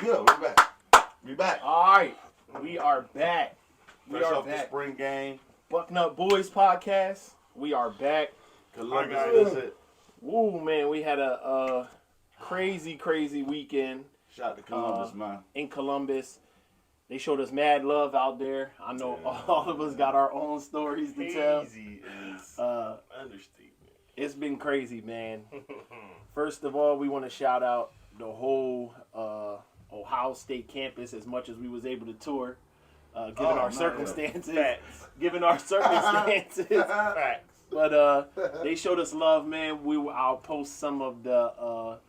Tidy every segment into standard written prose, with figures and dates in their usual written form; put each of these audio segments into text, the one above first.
Good. We're back. We back. All right, we are back. Fresh off the spring game. Bucknutboyz podcast. We are back. Columbus visit. Woo, man, we had a crazy weekend. Shout out to Columbus, man. In Columbus. They showed us mad love out there. I know all of us got our own stories to tell. Crazy is understatement. It's been crazy, man. First of all, we want to shout out the whole Ohio State campus as much as we was able to tour, given our circumstances. Facts. Given our circumstances. Facts. But they showed us love, man. I'll post some of the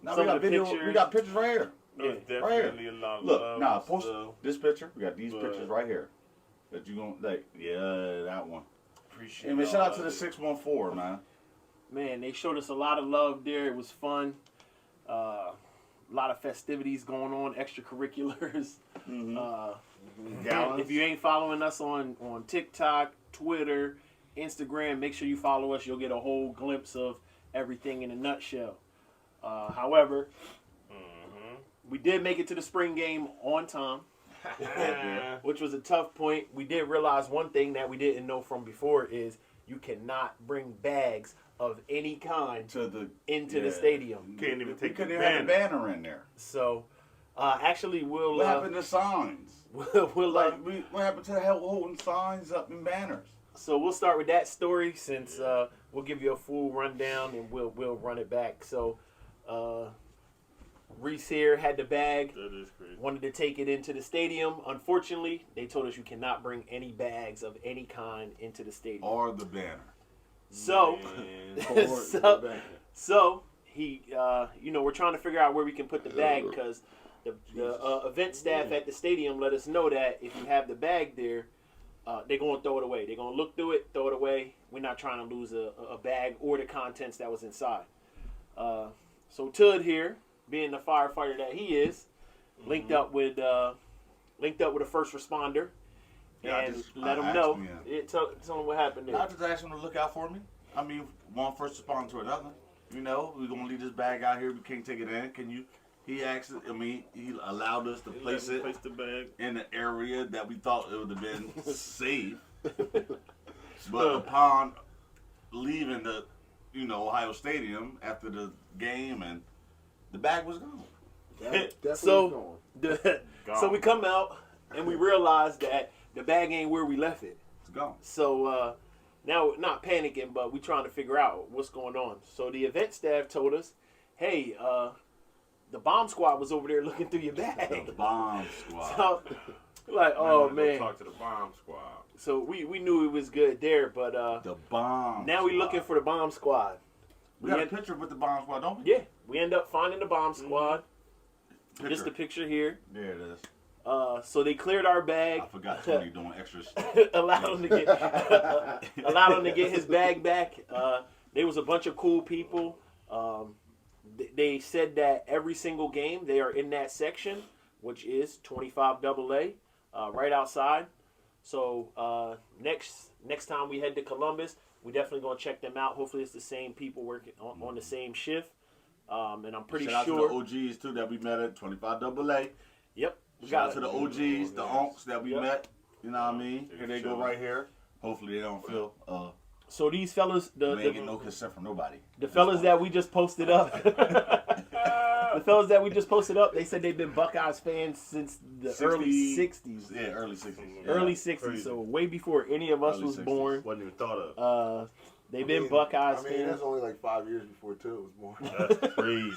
Now we got video. pictures. We got pictures right here. There's Right definitely a lot of Look, love. now post so this picture. We got these pictures right here. That you gonna like? Yeah, that one. appreciate And man, shout out to all the of it. 614, man. Man, they showed us a lot of love there. It was fun. A lot of festivities going on, extracurriculars. Gallons. If you ain't following us on TikTok, Twitter, Instagram, make sure you follow us. You'll get a whole glimpse of everything in a nutshell. However, we did make it to the spring game on time, which was a tough point. We did realize one thing that we didn't know from before is you cannot bring bags of any kind into the stadium. Can't even take couldn't the even have a banner. banner in there. So, actually, we'll What happened to signs? we'll What happened to holding signs up and banners? So we'll start with that story since we'll give you a full rundown and we'll run it back. So Reese here had the bag, That is crazy. wanted to take it into the stadium. Unfortunately, they told us you cannot bring any bags of any kind into the stadium. Or the banner. So, Man. so he, we're trying to figure out where we can put the bag because the event staff at the stadium let us know that if you have the bag there, they're going to throw it away. They're going to look through it, throw it away. We're not trying to lose a bag or the contents that was inside. So Tud here, being the firefighter that he is, linked up with a first responder and let him know. Tell him what happened there. I just asked him to look out for me. I mean, one first responder to another. You know, we're going to leave this bag out here. We can't take it in. Can you? He asked, he allowed us to place the bag. in an area that we thought it would have been safe. But upon leaving the, Ohio Stadium after the game, and the bag was gone. So we come out and we realize that the bag ain't where we left it. It's gone. So now not panicking, but we trying to figure out what's going on. So the event staff told us, hey, the bomb squad was over there looking through your bag. The bomb squad. So, like, oh man. Talk to the bomb squad. So we knew it was good there, but the bomb now we looking for the bomb squad. We got a picture with the bomb squad, don't we? Yeah, we end up finding the bomb squad. Picture. Just the picture here. There it is. So they cleared our bag. I forgot Tony doing extra stuff. allowed him to get his bag back. There was a bunch of cool people. They said that every single game they are in that section, which is 25 AA, right outside. So next time we head to Columbus, we definitely gonna check them out. Hopefully it's the same people working on the same shift. And I'm pretty Shout sure. out to the OGs too that we met at 25 AA. Yep. Shout out to the OGs, the unks that we met. You know what I mean? Here they go Sure. right here. Hopefully they don't feel So these fellas, we ain't get no consent from nobody. the fellas that we just posted up, they said they've been Buckeyes fans since the early 60s. Yeah, early 60s. Yeah. Early 60s, crazy. so way before any of us Early was 60s. born. Wasn't even thought of. They've been Buckeyes I mean, fans. that's only like 5 years before Tud was born. That's crazy.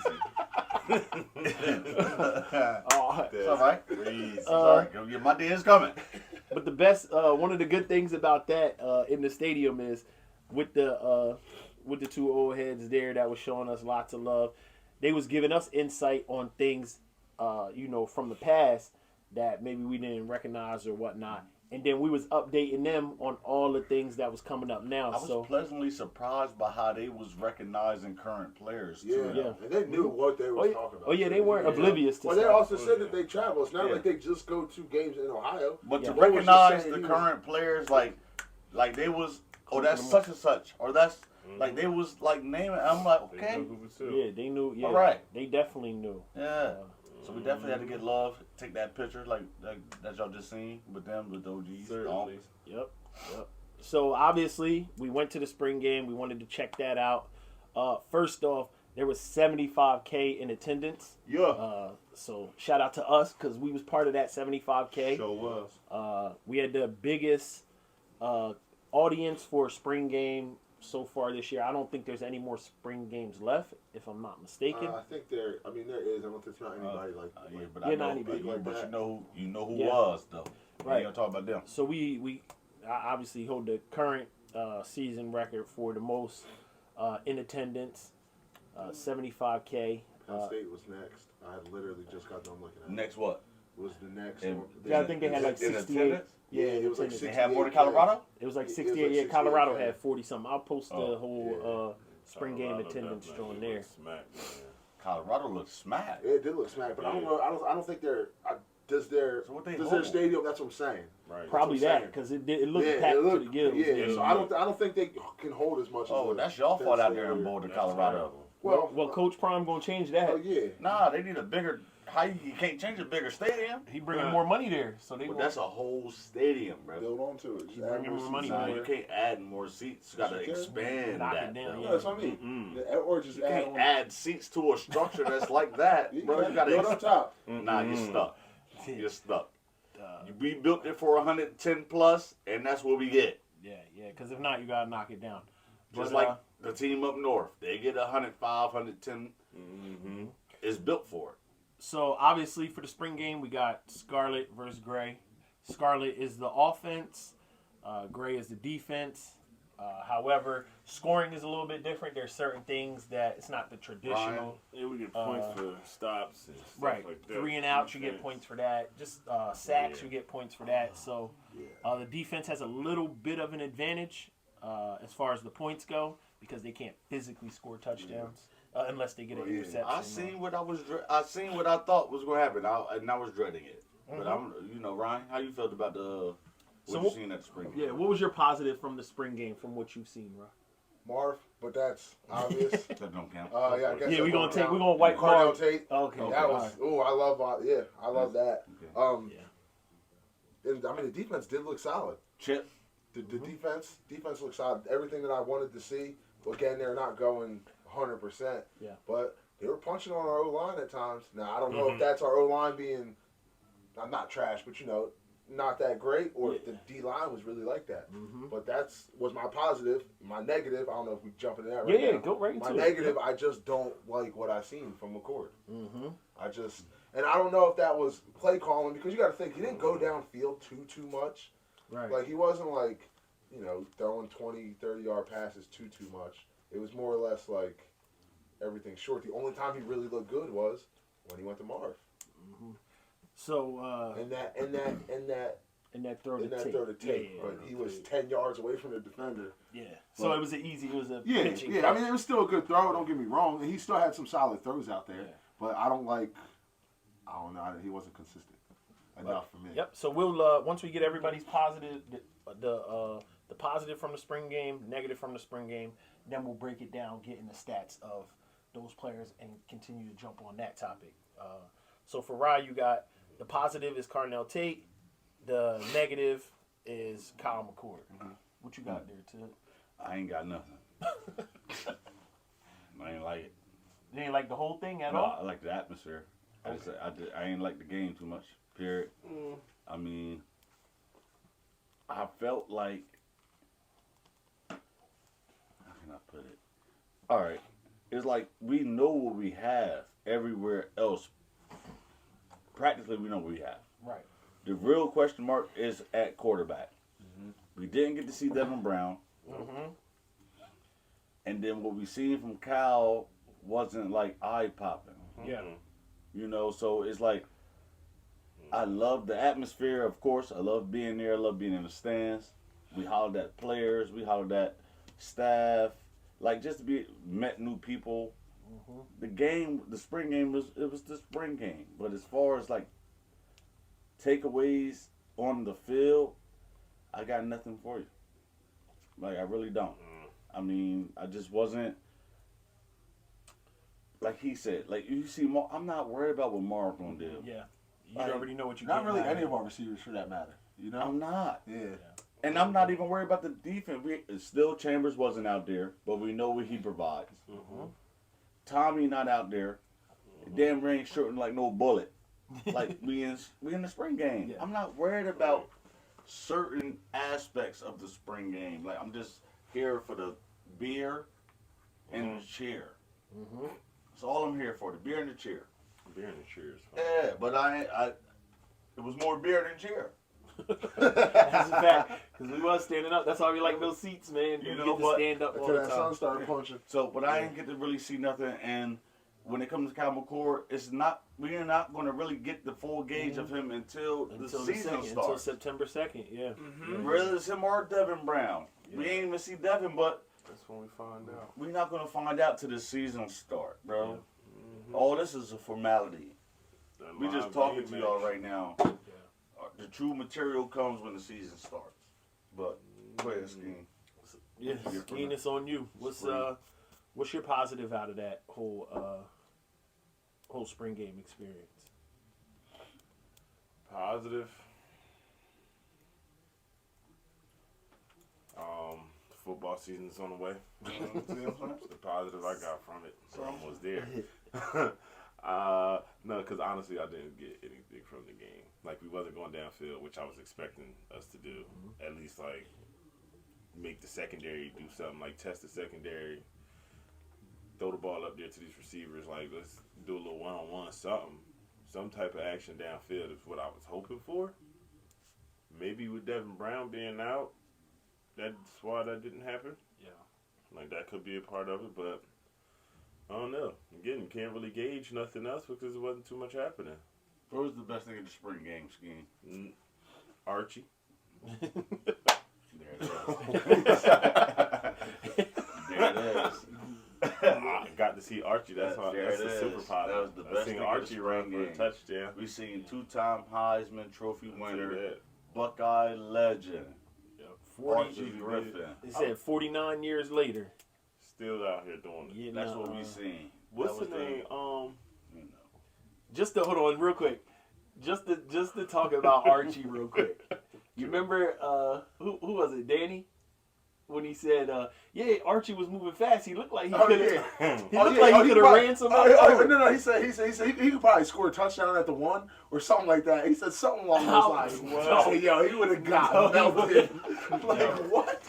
It's all right. Crazy. Sorry, my day is coming. But the best, one of the good things about that in the stadium is with the two old heads there that was showing us lots of love. They was giving us insight on things, from the past that maybe we didn't recognize or whatnot. And then we was updating them on all the things that was coming up now. I was pleasantly surprised by how they was recognizing current players too. Yeah, and they knew what they were talking about. Oh yeah, they weren't oblivious to Well, they stuff. also said that they travel. It's not like they just go to games in Ohio. But to What was he recognize saying? the He current players, like they was, that's such and such, or that's like they was like naming. I'm like, okay, Yeah, they knew. Yeah, all right, they definitely knew. yeah. So we definitely had to get love, take that picture like that y'all just seen with them, with the OGs. Certainly. Yep. So obviously we went to the spring game. We wanted to check that out. First off, there was 75K in attendance. Yeah. So shout out to us because we was part of that 75K. Sure was. We had the biggest audience for a spring game so far this year. I don't think there's any more spring games left, if I'm not mistaken. I think there. I mean, there is. I don't think there's not anybody Yeah, but Yeah, I not know, anybody but, like that. you know who Yeah. was though. Right. Ain't gonna talk about them. So we obviously hold the current season record for the most in attendance, 75K. Penn State was next. I had literally just got done looking at it. Next what? Was the next In- one. Yeah, I think they had like in 68. attendance? Yeah, it was like attendance. They have more than 68K. Colorado? It was like It was 68. like Yeah, Colorado 68K. had 40 something. I'll post the Oh, whole spring game Colorado attendance definitely on there. was Smack, man. Colorado looks smack. It did look smack, but I don't know. I don't think they're. Does their So what they does hold? their stadium? That's what I'm saying. Right. Probably That's what I'm that because it looked Yeah, packed it looked, to the gills. yeah. So I looked- don't think they can hold as much. Oh, as that's y'all Penn fault out State there in area. Boulder, That's Colorado. terrible. Well, Coach Prime gonna change that. Oh yeah. Nah, they need a bigger. How you can't change a bigger stadium? He bringing more money there, so they. But gonna- that's a whole stadium, bro. Build on to it. Just Keep add bringing more seats money in Nah, back. there. you can't add more seats. You gotta Yes, you can. expand Knock that. it down, though. yeah. That's what I mean. Mm-mm. Or just You add can't on. add seats to a structure that's like that, You bro. can You gotta. build up top. Nah, you're Mm-mm. stuck. You're stuck. Uh, We built it for 110 plus, and that's what we get. yeah. Because if not, you gotta knock it down. Just But, like the team up north, they get 105, 110. Mm-hmm. It's built for it. So obviously for the spring game, we got Scarlet versus Gray. Scarlet is the offense. Gray is the defense. However, scoring is a little bit different. There's certain things that it's not the traditional. Yeah, we get points for stops and stuff Right. like that. 3 and outs, you get Defense. points for that. Just sacks, Yeah. you get points for that. So the defense has a little bit of an advantage as far as the points go because they can't physically score touchdowns unless they get an interception. I seen what I seen what I thought was gonna happen, and I was dreading it. But I'm, Ryan, how you felt about the what you seen at the spring? Yeah, what was your positive from the spring game from what you've seen, Ron? Marv, but that's obvious. That don't count. Yeah, I guess Yeah, that we're don't count. gonna wipe Cardell Marv. Tate. Okay. That was. Oh, I love. I love that. Okay. And, I mean, the defense did look solid. Chip. The defense looked solid. Everything that I wanted to see. Again, they're not going 100%. Yeah. But they were punching on our O line at times. Now I don't know if that's our O line being, I'm not trash, but not that great, or if the D line was really like that. But was my positive. My negative, I don't know if we jump into that right now. Yeah, go right into My it. negative, I just don't like what I seen from McCord. Mm-hmm. And I don't know if that was play calling, because you got to think he didn't go downfield too much. Right. Like he wasn't like, throwing 20, 30-yard passes too much. It was more or less like everything short. The only time he really looked good was when he went to Marv. So And that throw to tape. throw to tape. Yeah, But he was 10 yards away from the defender. yeah. So it was a Yeah, pitching yeah. catch. I mean, it was still a good throw. Don't get me wrong. And he still had some solid throws out there. Yeah. But I don't know. He wasn't consistent enough for me. Yep. So we'll once we get everybody's positive, the positive from the spring game, negative from the spring game, then we'll break it down, get in the stats of those players, and continue to jump on that topic. So for Rye, you got the positive is Carnell Tate, the negative is Kyle McCord. What you got there, Ted? I ain't got nothing. I ain't like it. You ain't like the whole thing at No, all? I like the atmosphere. I ain't like the game too much. Period. I mean, I felt like, how can I put it? All right, it's like we know what we have everywhere else. Practically, we know what we have. Right. The real question mark is at quarterback. We didn't get to see Devin Brown, and then what we seen from Kyle wasn't like eye popping. Yeah. So it's like, I love the atmosphere, of course. I love being there. I love being in the stands. We hollered at players. We hollered at staff. Like, just to met new people. The game, the spring game, was the spring game. But as far as, like, takeaways on the field, I got nothing for you. Like, I really don't. I mean, I just wasn't like he said, like you see, I'm not worried about what Mark gonna do. Yeah. You Like, already know what you Not get. really any of our receivers for that matter. You know? I'm not. Yeah. And I'm not even worried about the defense. Still, Chambers wasn't out there, but we know what he provides. Mm-hmm. Tommy not out there. Damn range shooting like no bullet. Like we in the spring game. Yeah. I'm not worried about certain aspects of the spring game. Like I'm just here for the beer and the cheer. Mm-hmm. That's all I'm here for. The beer and the cheer. Beer and the cheers. Yeah, but it was more beer than cheer. That's a fact. Because we was standing up. That's why we like those seats, man. You You know get to what? stand up all Until the that sun time. started punching. So, but I didn't get to really see nothing. And when it comes to Cal McCord, we're not going to really get the full gauge of him until the season Until starts. September 2nd, yeah. Whether it's him or Devin Brown. We ain't even see Devin, but That's when we find out. we're not going to find out till the season start, bro. Mm-hmm. All this is a formality. That We just live talking game to y'all match. right now. The true material comes when the season starts. But go ahead, Skeen. Yeah, Skeen, it's on you. What's your positive out of that whole spring game experience? Positive. Football season's on the way. That's the positive I got from it. So I'm almost there. No, because honestly, I didn't get anything from the game. Like, we wasn't going downfield, which I was expecting us to do. At least, like, make the secondary do something, like test the secondary, throw the ball up there to these receivers. Like, let's do a little one-on-one, something. Some type of action downfield is what I was hoping for. Maybe with Devin Brown being out, that's why that didn't happen. Yeah. Like, that could be a part of it, but I don't know. Again, you can't really gauge nothing else because there wasn't too much happening. What was the best thing in the spring game, Skeen? Archie. There it is. There it is. I got to see Archie. That's There the it super is. positive. That was the I best seen thing of Archie the run spring for a game. touchdown. We seen two-time Heisman Trophy winner, Yeah. Buckeye legend, 40, Archie Griffin. they said 49 years later. Still out here doing it. Yeah, That's nah, what we seen. What's That the was name? You know. Just to hold on real quick. Just to talk about Archie real quick. You remember who was it? Danny? When he said, yeah, Archie was moving fast. He looked like he could have he looked like he could have ran somebody over. No, he said he could probably score a touchdown at the 1 or something like that. He said something along those lines. No. I said, yo, he would have got melted. Like, what?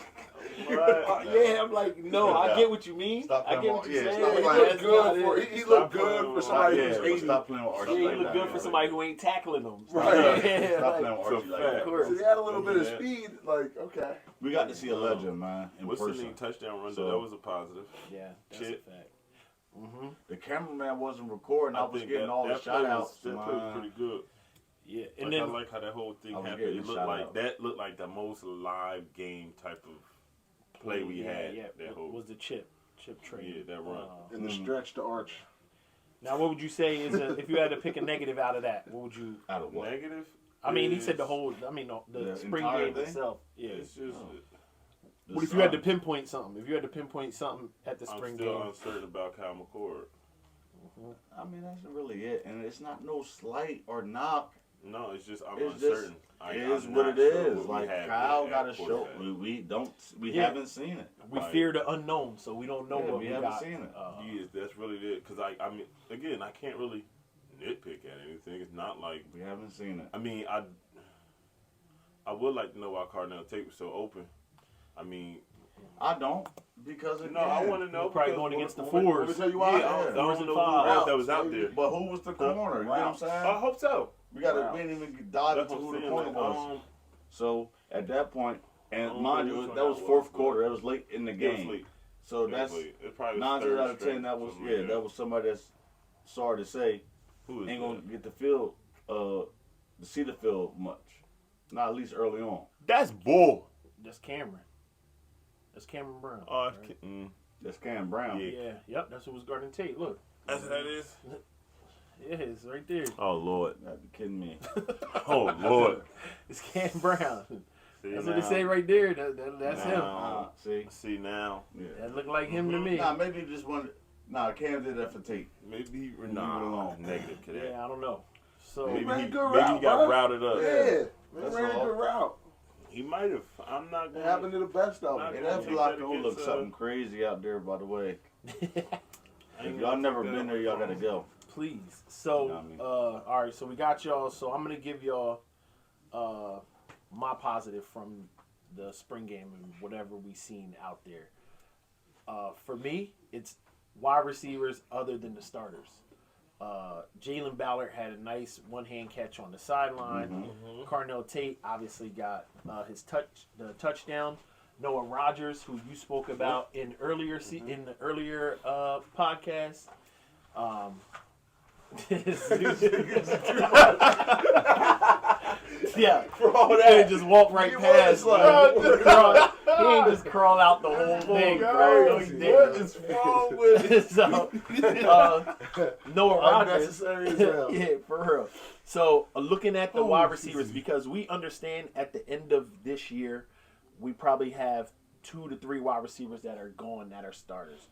Yeah, I'm like, no, I get what you mean. Stop I get what playing you're ball. saying. Yeah, He stop looked That's good not for it. he looked good for somebody Yeah, who's but 80. stop playing with Archie Yeah, he like look that. good for somebody who ain't tackling them. Right. Yeah, Stop like, playing with Archie like fact. that. of course. So he had a little bit of Yeah. speed. Like, okay. We got to see a legend, man, in What's the person. name? Touchdown run. So- That was a positive. yeah, that's Shit. a fact. Mm-hmm. The cameraman wasn't recording. I was think getting all the that play shout-outs. That play was pretty good. Yeah, Like, and I then like how that whole thing I was happened. getting It a looked shout-out. like that looked like the most live game type of play we had. Yeah, That whole was the chip trade. Yeah, that run. In the stretch to arch. Now, what would you say is if you had to pick a negative out of that? What would you? Out of what? Negative. I mean, he is- said the whole. I mean, the The spring entire game thing? itself. Yeah. It's just. What if you had to pinpoint something? If you had to pinpoint something at the I'm spring still game? uncertain about Kyle McCord. I mean, that's really it. And it's not no slight or knock. No, it's just I'm It's just- uncertain. It is I'm what not it sure is. what we Like, have Kyle at got to show. quarterback. We Yeah. haven't seen it. We Right. fear the unknown, so we don't know Yeah, what we we haven't got. seen it. Yes, that's really it. Because I mean, again, I can't really nitpick at anything. It's not like We haven't seen it. I mean, I would like to know why Cardinal Tate was so open. I mean, I don't. Because again, no, I want to know. We're probably because going against the when- fours. Let me tell you why. Yeah, I don't Fours know and who fives. else that was out there. But who was the corner? You know what I'm saying? I hope so. We got to. Wow. We didn't even dive That's into what who I'm the saying. corner Like, was. So at that point, I and don't mind know you, which one that was that fourth was, quarter. That was late in the it was game. late. So It that's was late. It probably was 9 third out of string, 10. That was something like that was somebody that's sorry to say Who is ain't that? gonna get the field, to see the field much. Not at least early on. That's bull. That's Cameron. That's Cameron Brown. Oh, right? That's Cam Brown. Yeah. Yeah. Yep. That's who was guarding Tate. Look. That's what that is. Yeah, it's right there. Oh Lord. You gotta be kidding me. Oh Lord. It's Cam Brown. See That's now. what they say right there. That's him. Nah. See, See now. yeah. That look like him to me. Nah, maybe just wanted Nah, Cam did that for Tate. Maybe Leave it alone. negative cadet. Yeah, I don't know. So Maybe ran he, a good maybe route, he got bro. routed up. Yeah, That's ran a all. good route. He might have. I'm not It going happened to the best of Not them. And gonna that take block that looks against, something crazy out there, by the way. I ain't If y'all gonna never take that been there, on y'all the gotta phone. go. please. So, You know what I mean? all right. So we got y'all. So I'm gonna give y'all my positive from the spring game and whatever we seen out there. For me, it's wide receivers other than the starters. Jalen Ballard had a nice one-hand catch on the sideline. Mm-hmm. Carnell Tate obviously got the touchdown. Noah Rogers, who you spoke about in the earlier podcast. Yeah, For all he that, ain't just walk right he past. was like- He ain't just crawl out the whole thing, bro. No, he Crazy. didn't. What is wrong with it? So, Noah Rogers. Unnecessary as hell. Yeah, for real. So, looking at the Oh, wide receivers, because we understand at the end of this year, we probably have 2 to 3 wide receivers that are gone that are starters.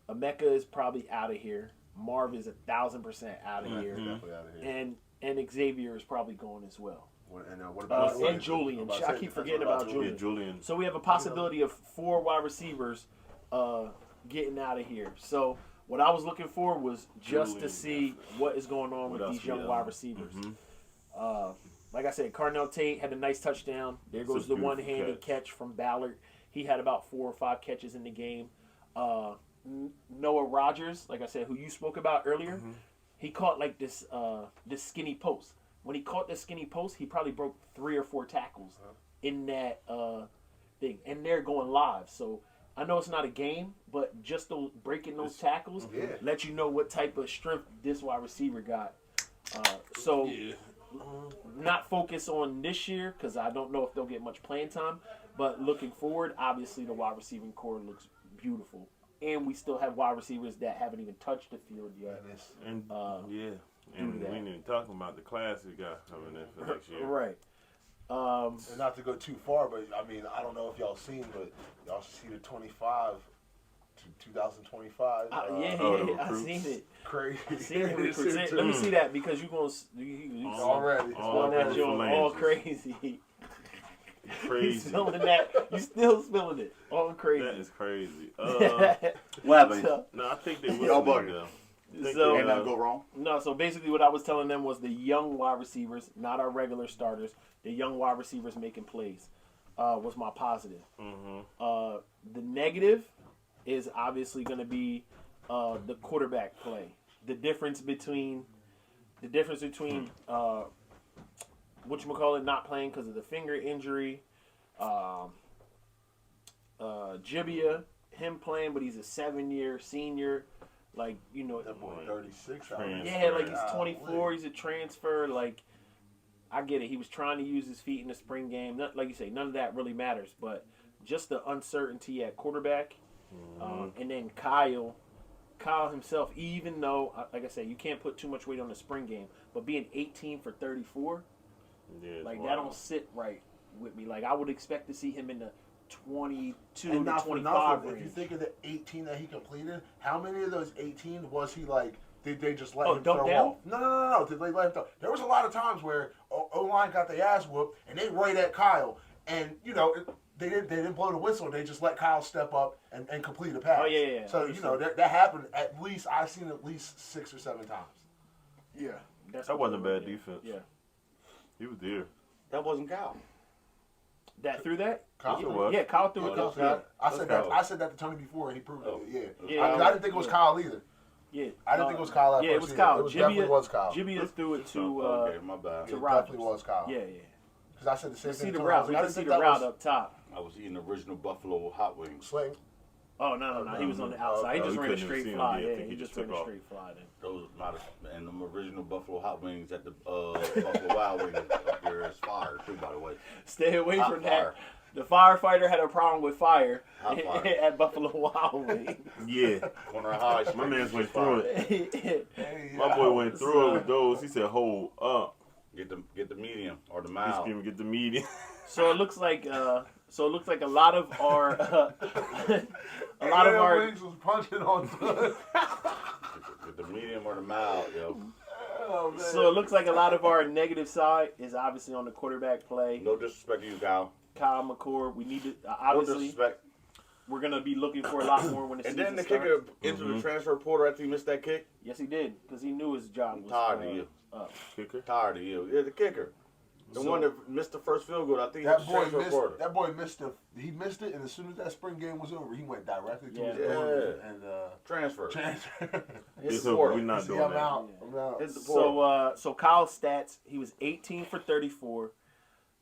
Emeka is probably out of here. Marv is 1,000% out of here, Definitely out of here. and Xavier is probably going as well. What about And Julian. I keep forgetting about Julian. Julian. So we have a possibility of 4 wide receivers getting out of here. So what I was looking for was just to Julian, see what is going on What with else these we young have? wide receivers. Mhm. Like I said, Carnell Tate had a nice touchdown. There It's a goes the beautiful one-handed catch from Ballard. He had about 4 or 5 catches in the game. Noah Rogers, like I said, who you spoke about earlier, he caught like this skinny post. When he caught the skinny post, he probably broke 3 or 4 tackles in that thing, and they're going live. So I know it's not a game, but just breaking those tackles let you know what type of strength this wide receiver got. So not focus on this year because I don't know if they'll get much playing time, but looking forward, obviously the wide receiving core looks beautiful. And we still have wide receivers that haven't even touched the field yet. And do that. we ain't even talking about the class we got coming in for next year. Right. And not to go too far, but I mean, I don't know if y'all seen, but y'all should see the 25 to 2025. Yeah, the I recruits. seen it. Crazy. I seen it. Let me see that because you're going to Already. on that joint all crazy. You Crazy. spilling that. You still spilling it. All crazy. That is crazy. What happened? So, No, I think they Y'all will bugging. though. Think So- they, Ain't nothing go wrong. no, so basically what I was telling them was the young wide receivers, not our regular starters, the young wide receivers making plays was my positive. The negative is obviously going to be the quarterback play. The difference between whatchamacallit not playing because of the finger injury, Jibia, him playing, but he's a 7-year senior. Like, you know, That boy 36. yeah, like he's 24, he's a transfer. Like, I get it. He was trying to use his feet in the spring game. Like you say, none of that really matters. But just the uncertainty at quarterback. And then Kyle himself, even though, like I said, you can't put too much weight on the spring game, but being 18 for 34, like that don't sit right with me. Like I would expect to see him in the 22 And to not for 25 nothing, range. if you think of the 18 that he completed, how many of those 18 was he like? Did they just let him dunk throw down? off? No. Did they let him throw? There was a lot of times where O-line got their ass whooped and they right at Kyle, and you know they didn't blow the whistle. They just let Kyle step up and complete a pass. Oh, yeah. So you know that happened at least. I've seen at least 6 or 7 times. Yeah, That's That what wasn't they bad look at. defense. Yeah. He was there. That wasn't Cal. That threw that? Kyle It was. Yeah, Kyle threw it. Kyle- Yeah. I said that to Tony before, and he proved Oh. it. Yeah, Yeah, I didn't think it was yeah. Kyle either. Yeah. I didn't think it was Kyle at Yeah, it first was either. Kyle. It definitely was Kyle. Jibia threw it to Okay, my bad. to It Rogers. definitely was Kyle. Yeah. Because I said the same Let's thing. see the to route. Tony. We I can didn't see think the that route was- up top. I was eating original Buffalo hot wings. Sling. Oh no! He was on the outside. He Oh, just we ran a couldn't even straight see him. fly. Yeah, I Yeah, think he he just just ran took a off. straight fly. Then. Those not and them original Buffalo hot wings at the Buffalo Wild Wings up there is fire too, by the way. Stay away Hot from fire. that. The firefighter had a problem with fire Hot fire. at Buffalo Wild Wings. Yeah. Corner high. My man's went through it. Hey, My boy went through it with those. He said, "Hold up." Get the medium or the He's mild. screaming, "Get the median." So it looks like a lot of our wings was punching on. it the medium or the mild, yo. Oh, man. So it looks like a lot of our negative side is obviously on the quarterback play. No disrespect to you, Kyle. Kyle McCord, we need to No obviously disrespect. we're gonna be looking for a lot more when the And season then the starts. kicker into the transfer portal after he missed that kick. Yes, he did because he knew his job was Tired of you. up. Kicker. Tired of you. Yeah, the kicker. The So- one that missed the first field goal. I think That he boy was transfer portal. missed. That boy missed he missed it, and as soon as that spring game was over, he went directly to his Yeah. dorm and Transfer. transfer. Hit So the portal. we're not See, doing I'm that. out. I'm out. Hit the portal. So Kyle's stats: he was 18 for 34,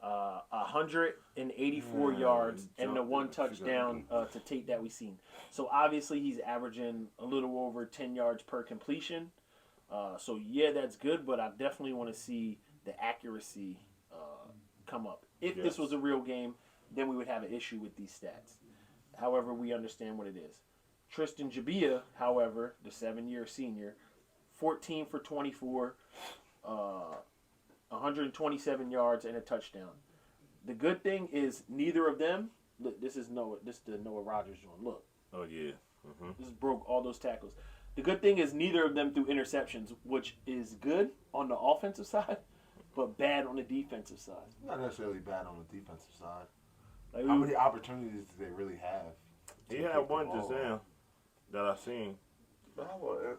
184 yards, and the one touchdown to Tate that we seen. So obviously he's averaging a little over 10 yards per completion. So yeah, that's good, but I definitely want to see the accuracy come up. If this Yes. was a real game, then we would have an issue with these stats. However, we understand what it is. Tristan Jabia, however, the 7-year senior, 14 for 24, 127 yards and a touchdown. The good thing is neither of them. Look, this is the Noah Rogers one. Look, Oh yeah. Mm-hmm. this broke all those tackles. The good thing is neither of them threw interceptions, which is good on the offensive side, but bad on the defensive side. Not necessarily bad on the defensive side. Like, How many opportunities do they really have? He to had kick the one ball? just now that I seen.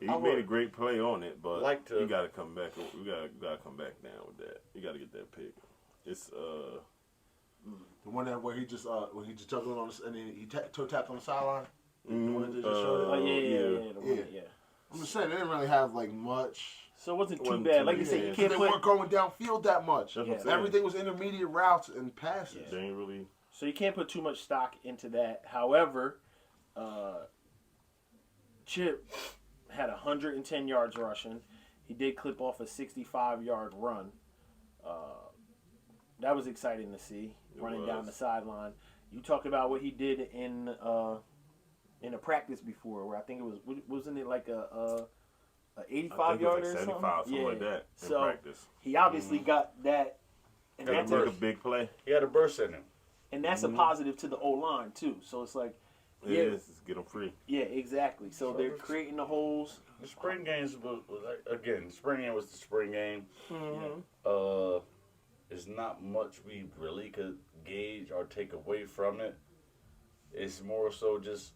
He I made a would great play on it, but like to- you got to come back. We gotta come back down with that. You got to get that pick. It's The one that where he just juggling on the, and he toe tapped on the sideline. The one that mm, they just showed it? oh yeah. The one Yeah. that- yeah. I'm just saying they didn't really have like much. So it wasn't too Wasn't bad. too Like you bad. said, you Yeah. can't They put. weren't going downfield that much. That's what I'm Yeah. saying. Everything was intermediate routes and passes. They ain't really. So you can't put too much stock into that. However, Chip had 110 yards rushing. He did clip off a 65-yard run. That was exciting to see, running down the sideline. You talk about what he did in a practice before, where I think it was wasn't it like a 85-yarder or 75, something like that in So practice. he obviously got that, and Got that's to a, make a big play. He had a burst in him. and that's a positive to the O line too. So it's like, It yeah, is. Just get them free. yeah, exactly. So they're creating the holes. The spring games was again. The spring game was the spring game. Mm-hmm. It's not much we really could gauge or take away from it. It's more so just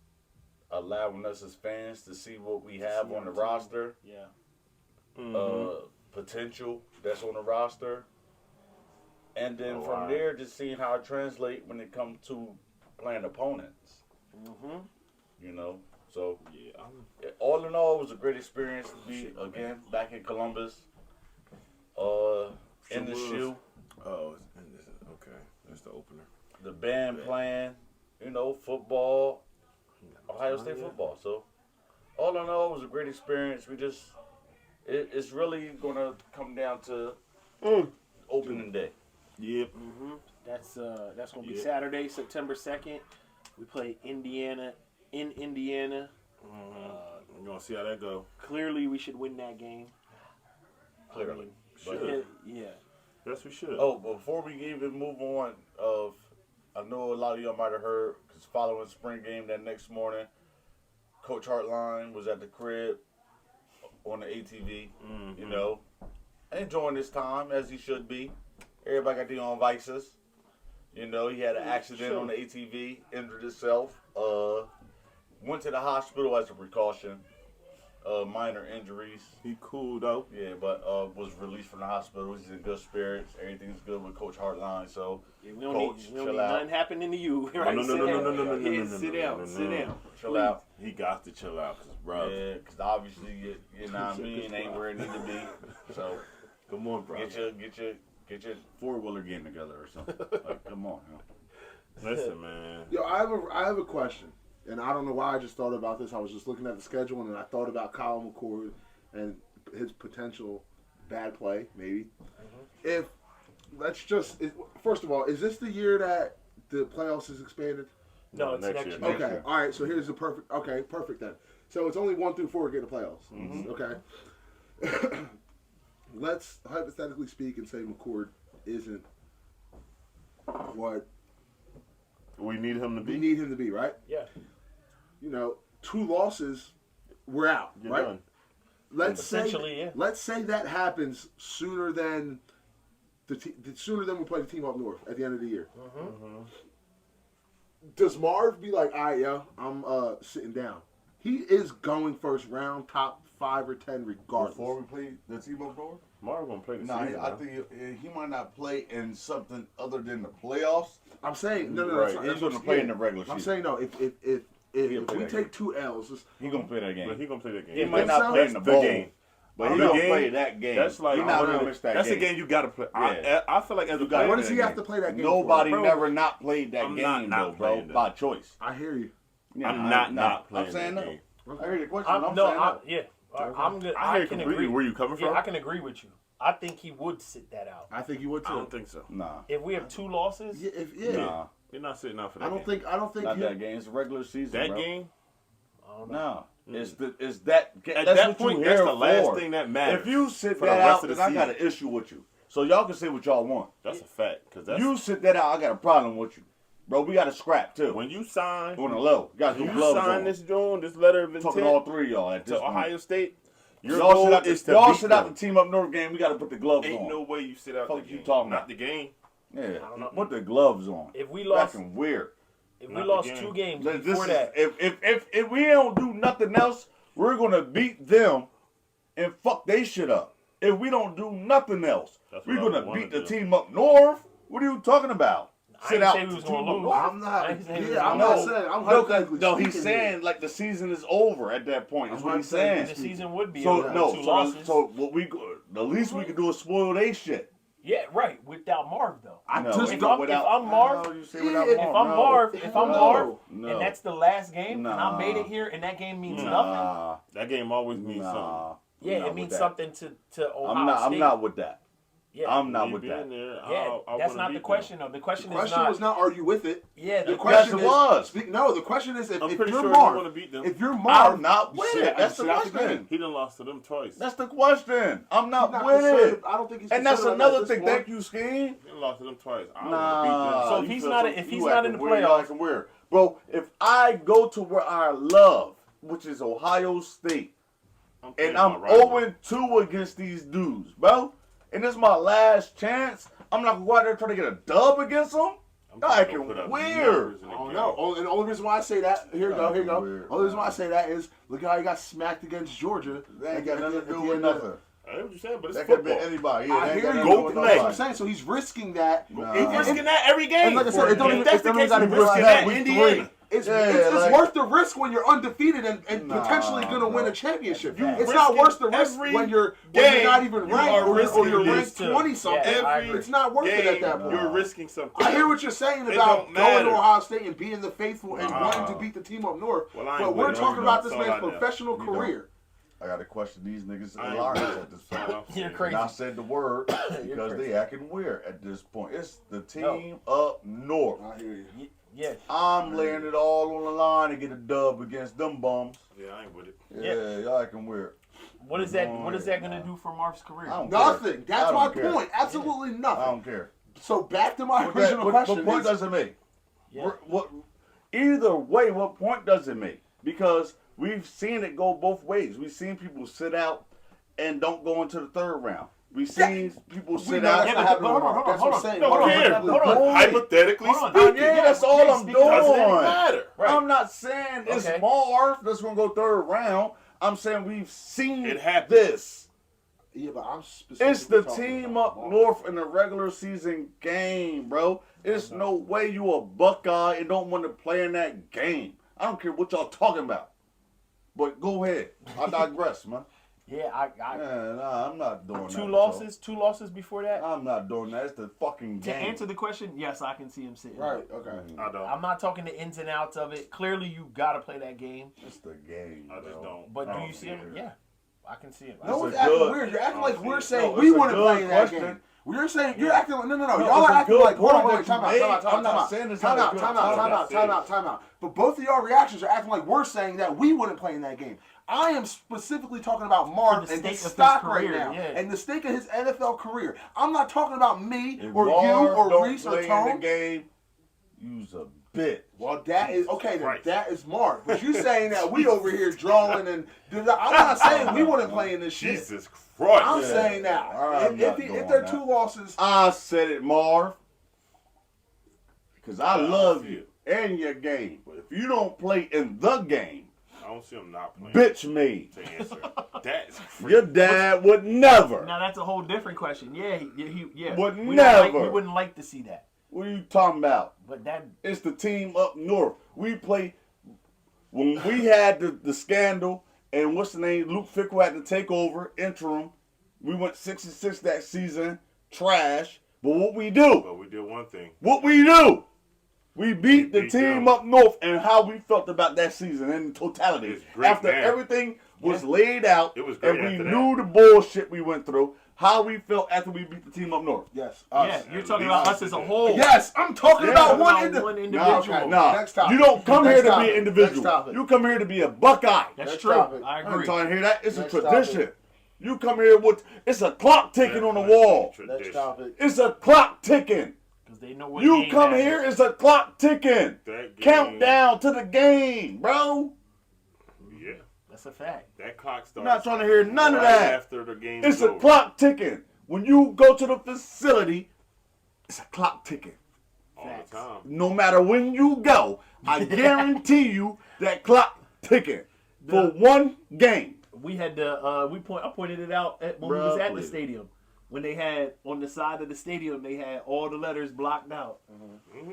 allowing us as fans to see what we have on the roster, Yeah. potential that's on the roster, and then from there just seeing how it translate when it comes to playing opponents. Mm-hmm. You know, so Yeah. all in all, it was a great experience to be again back in Columbus. In the Sure was. shoe, Oh, okay. That's the opener. the band playing, you know, football, Ohio State football. So, all in all, it was a great experience. We just, it's really gonna come down to opening day. Yep. Mm-hmm. That's gonna be Yeah. Saturday, September 2nd. We play Indiana in Indiana. We're gonna see how that go. Clearly, we should win that game. Clearly, Should. Yeah. Yes, we should. Oh, before we even move on, I know a lot of y'all might have heard, because following spring game that next morning, Coach Hartline was at the crib on the ATV, you know, enjoying his time as he should be. Everybody got their own vices. You know, he had an accident on the ATV, injured himself, went to the hospital as a precaution, minor injuries. He cool though. Yeah, but was released from the hospital. He's in good spirits. Everything's good with Coach Hartline. So, Yeah, we don't Coach, need, we don't chill need out. nothing happening to you. Right? no, Sit no, down. no, no, no, no, Yeah, no, no, sit no, down, no, sit no. down. chill out. He got to chill out, cause bro. Yeah, because obviously you know what I mean, ain't where it need to be. So Come on, bro. get your 4-wheeler getting together or something. Like, come on, yo. Listen, man. Yo, I have a question, and I don't know why I just thought about this. I was just looking at the schedule, and I thought about Kyle McCord and his potential bad play, maybe. If first of all, is this the year that the playoffs is expanded? No, it's next year. Next Okay, year. all right. So here's the perfect. Okay, perfect then. So it's only 1 through 4 get the playoffs. Okay. Let's hypothetically speak and say McCord isn't what We need him to we be. need him to be, right? Yeah. You know, 2 losses, we're out, You're right? done. let's Essentially, yeah. let's say that happens sooner than sooner than we play the team up north at the end of the year. Does Marv be like, all right, yo, I'm sitting down? He is going first round, top 5 or 10 regardless. Before we play the team up north? Marv gonna play the No, season. I think he might not play in something other than the playoffs. I'm saying no. Right. That's He's what gonna play in the regular I'm season. saying no. If He'll we play that take 2 L's, He gonna play that but game. he gonna play that game. He might think not so? play in the That's the bowl, game. but he The gonna game, play that game. That's like he not I gonna don't miss that That's game. a game you gotta play. Yeah. I feel like as a You gotta player, what does play he that have to play that game Nobody for? never not played that I'm game not though, bro, playing that. by choice. I hear you. Yeah, I'm not playing I'm saying that no. game. I hear the question. I'm saying no. no. Yeah. I'm good. I hear can completely agree. where you coming Yeah, from. I can agree with you. I think he would sit that out. I think you would I too. don't think so. Nah. If we have 2 losses, Nah. You're not sitting out for that. I don't think Not he, that game. It's a regular season, that bro. game. I don't know. No. It's that. At That's that what point, you that's here the last for. thing that matters. If you sit for the that rest out, of the then I got an season. issue with you. So y'all can say what y'all want. That's a fact. Because that's You sit that out, I got a problem with you, bro. We got to scrap too. when you sign. On the low, you got When to you gloves sign on. this June, this letter of Talking all intent 3 of y'all at this to point. Ohio State, your Y'all goal sit out is the, to y'all beat sit out them. the team up north game. We got to put the gloves Ain't on. no way you sit out Fuck the you game. talking Not about? the game. Yeah, don't know. put the gloves on. If we lost, Fucking weird. if we Not lost the game. 2 games This before is, that, if we don't do nothing else, we're gonna beat them and fuck they shit up. If we don't do nothing else, That's we're what I gonna wanna beat the do. team up north. What are you talking about? I ain't say we was the gonna team up lose. north? I'm not. I ain't saying Yeah, I'm no. not saying. I'm No, hypothetically no, he's speaking saying here. like the season is over at that point. That's I'm what he's hypothetically saying. the season would be So over no, with 2 so, losses. so what the least we could do is spoil they shit. Yeah, right. Without Marv though. I No, just If don't. I'm Marv, How you say Yeah, without if if Marv? I'm No. Marv, if I'm No. Marv, No. and that's the last game, and Nah. I made it here, and that game means nothing. Nah, That game always means something. nah. Yeah, I'm not it means with that. something to Ohio I'm not. State. I'm not with that. Yeah, I'm not Me with being that. there, yeah. I That's wanna not the beat question though. The question, The question was not, are you with it? Yeah, The the question it is, was. No, the question is, them. I'm if pretty you're sure you want to Marv, beat them. if you're Marv, I'm not you with sit- it. That's sit the out question. game. He done lost to them twice. That's the question. I'm not, He's not with concerned- it. I don't think he's And that's concerned about another that at thing. this Thank you, Scheme. He done lost to them twice. I Nah. want to beat them. So if you he's feel not- so- if you he's not in acting the weird, you playoffs- acting weird. Bro, if I go to where I love, which is Ohio State, playing and I'm my rival. 0-2 against these dudes, bro, and this is my last chance, I'm not going to go out there trying to get a dub against them? I'm Y'all trying to acting put up weird. numbers in the I don't game. know. And the only reason why I say that, here you go. Weird, Only reason why I say that is, look how he got smacked against Georgia. That ain't got At the- nothing at to the do with end of- nothing. I hear what you're saying, but it's That could have football. been anybody. Yeah, I that ain't hear got you. nothing to do with Go That's play. what I'm nobody. saying. So he's risking that. Nah. He's risking that every game. And like I said, it don't even, If that's it don't the even case, got to he's be risking like that week Indiana. 3. It's like- worth the risk when you're undefeated and Nah, potentially going to win bro. a championship. You It's not risking worth the risk every when you're game. not even You ranked are or risking you're this ranked too. 20 something. Yeah, I Every agree. It's not worth it at that point. You're risking something. I hear what you're saying It about don't going matter. to Ohio State and being the faithful and Nah. wanting to beat the team up north. Well, I ain't But with we're it. talking You about don't. this That's all man's I know. professional You don't. career. I got to question these niggas I in ain't Lions with it. at this That's all point. I'm saying. You're crazy. And I said the word because crazy. they acting weird at this point. It's the team up north. I hear you. Yeah, I'm laying it all on the line to get a dub against them bums. Yeah, I ain't with it. Yeah, y'all acting weird. what is that? What is that gonna do for Marv's career? I don't Nothing. care. That's I my don't care. point. Absolutely I nothing. don't care. So back to my What original question. point is- does it make? Yeah. Either way, what point does it make? Because we've seen it go both ways. We've seen people sit out and don't go into the third round. We've seen people sit know out. that's Yeah, not but happening hold tomorrow. on, That's hold what on. I'm saying. No, hold on, Here, hold on. Boy. hypothetically Hold on. speaking, Yeah, that's all I'm Speaking- doing. doesn't matter. Right. I'm not saying it's Okay. Marv that's going to go third round. I'm saying we've seen It happened. this. Yeah, but I'm specifically It's the talking team about up Marv. north in the regular season game, bro. There's no way you a Buckeye and don't want to play in that game. I don't care what y'all talking about. But go ahead. I digress, man. Yeah, I Man, nah, I'm not doing that. two with losses before that. y'all. I'm not doing that. It's the fucking To game. answer the question, yes, I can see him sitting. Right, okay. I don't. I'm not talking the ins and outs of it. Clearly, you got to play that game. It's the game. I just bro. don't. But I do don't you see care. him? Yeah, I can see it. No That's one's a acting good- weird. You're acting I like don't we're see it. saying No, we it's a wouldn't good play in that question. game. You're saying you're Yeah. acting like no. No, Y'all it's are a acting good like hold on, point wait, that time out, you time out, made. I'm not time saying out, it's time not a out, good time out, point. time out, That's time it. out, time out. But both of y'all reactions are acting like we're saying that we wouldn't play in that game. I am specifically talking about Marv For the and his stake of his stock right career, now, yeah. and the stake of his NFL career. I'm not talking about me If or you Marv or don't Reese or play in Tone. the game, you's a bitch. Well, that is okay. Then Christ. that is Mark. But you saying that we over here drawing and I'm not saying we wouldn't play in this shit. Jesus Christ. I'm saying now, I'm not if doing there are that. 2 losses, I said it, Marv. Because I love you and your game. But if you don't play in the game, I don't see him not playing. bitch me. To answer. That is crazy. Your dad would never. Now that's a whole different question. Yeah, yeah. Would We never. wouldn't like to see that. What are you talking about? But that It's the team up north. We play when we had the scandal and what's the name? Luke Fickle had to take over interim. We went 6-6 that season. Trash. But what we do? But we did one thing. What we do? We beat the beat team them. up north and how we felt about that season in totality. It's great, After man. everything was laid out It was great and we after that. knew the bullshit we went through, how we felt after we beat the team up north. yes, yeah, you're talking about us as a whole. yes, I'm talking Yeah. about About one one individual. individual. Okay. Nah, Next topic. you don't come Next here to topic. be an individual. Next topic. You come here to be a Buckeye. That's Next true. topic. I I'm agree. trying to hear that. It's Next a tradition. topic. You come here with it's a clock ticking on the wall. Next topic. It's a clock ticking. Because they know what You game come that here, is. it's a clock ticking. That game, Countdown to the game, bro. Yeah. That's a fact. That clock I'm starts. not trying to hear none of right that. after the game. It's a clock ticking. When you go to the facility, it's a clock ticking. all Facts. the time. No matter when you go, I guarantee you that clock ticking for one game. We had the I pointed it out when we Bruh, was at please. the stadium. When they had on the side of the stadium, they had all the letters blocked out,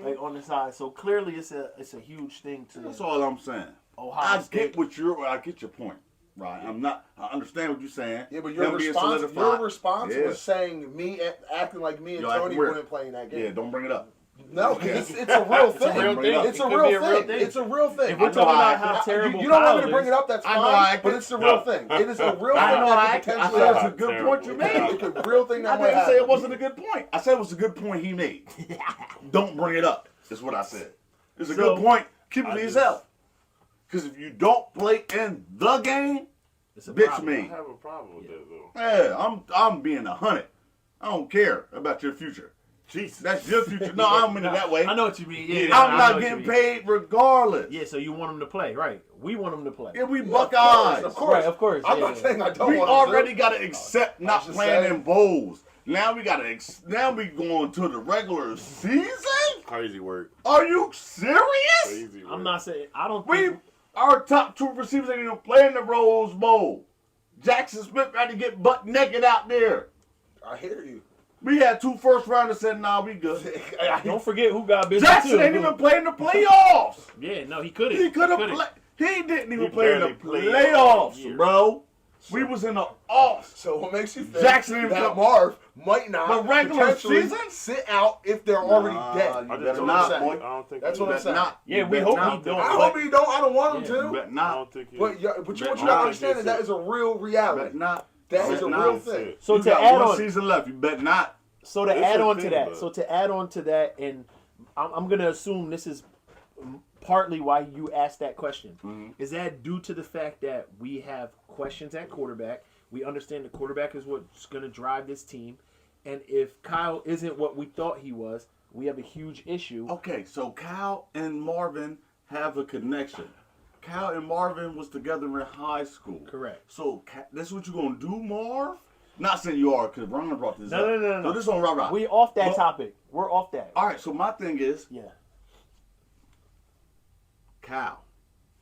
like on the side. So clearly, it's a huge thing to That's all I'm saying. Ohio I State. I get your point, right? I understand what you're saying. Yeah, but Him your being response, solidified. Yeah. was saying me acting like me and Yo, acting Tony weird. wouldn't play in that game. Yeah, don't bring it up. No, it's a real thing. real thing. It's a It could real be a real thing. thing. It's a real thing. If we're I know talking I- about how terrible you don't want me Kyle to bring is, it up, that's I know fine. I- But it's a real thing. It is a real thing I know that I could said potentially it was a happen. good point you made. It's a real thing that I might didn't say happen. it wasn't a good point. I said it was a good point he made. Don't bring it up. That's what I said. It's a So, good point. Keep it I to just- yourself. Because if you don't play in the game, it's a bitch problem. me. I have a problem with that though. Yeah, I'm being 100. I don't care about your future. Jesus. That's your future. No, I don't mean it that way. I know what you mean. Yeah, I'm I know not what you getting mean. paid regardless. Yeah, so you want them to play, right? We want them to play. Yeah, we Of Buckeyes. Of course. Right, of course, I'm yeah. not saying I don't We want already got to accept I not was just playing saying. in bowls. Now we got to. Now we going to the regular season. Crazy work. Are you serious? Crazy work. I'm not saying I don't. We Think, our top 2 receivers ain't even playing the Rose Bowl. Jackson Smith had to get butt naked out there. I hear you. We had 2 first rounders said, "Nah, we good." don't forget who got busy Jackson too. ain't even playing the playoffs. Yeah, no, he couldn't. He could have played. He didn't even He play in the barely played playoffs, all year. bro. We was in the offs. So what makes you think Jackson even that come- Marv might not The regular potentially season? sit out if they're already Nah, dead? you I better just don't not, think- boy. I don't think That's he- what I'm Bet saying. not. Yeah, You we bet hope not. he don't. I hope he don't. I don't want him Yeah. to. Bet I not. don't think he. But you want you Bet to not. understand that is a real reality. Bet not. That is Bet a not. real thing. So You to got add one on, season left. You bet not. so to It's add a on to thing, that, but- so to add on to that, and I'm gonna assume this is partly why you asked that question. Mm-hmm. Is that due to the fact that we have questions at quarterback? We understand the quarterback is what's gonna drive this team, and if Kyle isn't what we thought he was, we have a huge issue. Okay, so Kyle and Marvin have a connection. Kyle and Marvin was together in high school. Correct. So this is what you gonna do, Marv? Not saying you are, because Ron brought this No, up. no. So this on Rock. We off that Well- topic. We're off that. All right, so my thing is, Yeah. Kyle,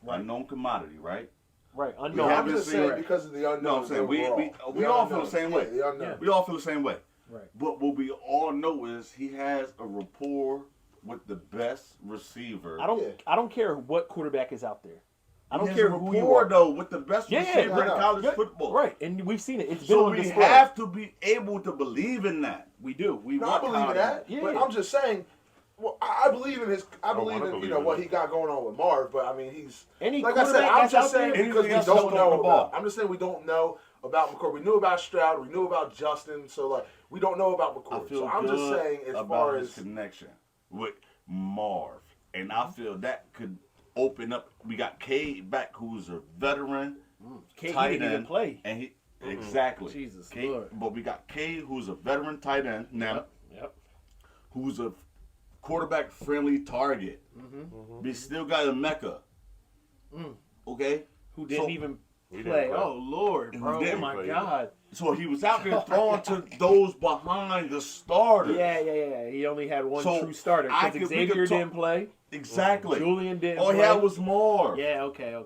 unknown commodity, right? Right. We Unknown. haven't I'm just seen- saying because of the unknown. No, I'm saying we The all feel unknown. the same way. Yeah, the unknown. Yeah. We all feel the same way. Right. But what we all know is he has a rapport with the best receiver. I don't care what quarterback is out there. I don't He has care a who you rapport, are. though, with the best Yeah, receiver I in know. college Yeah, football. Right, and we've seen it. It's been So on we display. have to be able to believe in that. We do. We No, I want believe Kyle in to- that. Yeah. But I'm just saying. Well, I believe in his. I believe wanna in believe in what it. he got going on with Marv. But I mean, he's Any like I said. quarterback I'm that's just out saying there, because we else don't don't know throw the ball. about. I'm just saying we don't know about McCord. We knew about Stroud. We knew about Justin. So like we don't know about I McCord. feel So I'm just good saying as about far his as connection with Marv, and I feel that could open up. We got Cade back, who's a veteran, Cade tight didn't even end, play. and he exactly Jesus Cade, Lord. but we got Cade, who's a veteran tight end now, Yep. who's a quarterback friendly target. We still got a Mecca. Okay? Who didn't So- even He play. didn't play. Oh, Lord, Who bro. Oh, didn't my play. God. So he was out there throwing to those behind the starters. Yeah. He only had one So, true starter. I Because could- we Xavier could talk- didn't play. Exactly. Julian didn't All play. he had was more. Yeah, okay. Well,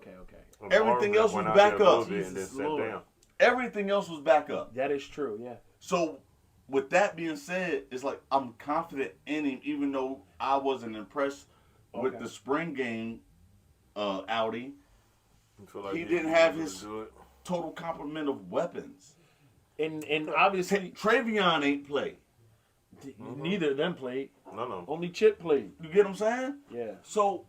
Everything Marvin else went was out there back a little up. bit and then Jesus sat Lord. down. Everything else was back up. That is true, yeah. So, with that being said, it's like I'm confident in him, even though I wasn't impressed with Okay. the spring game outing. You feel like He didn't have was his- gonna do it? Total complement of weapons. And obviously, Travion ain't played. neither of them played. No. Only Chip played. You get what I'm saying? Yeah. So,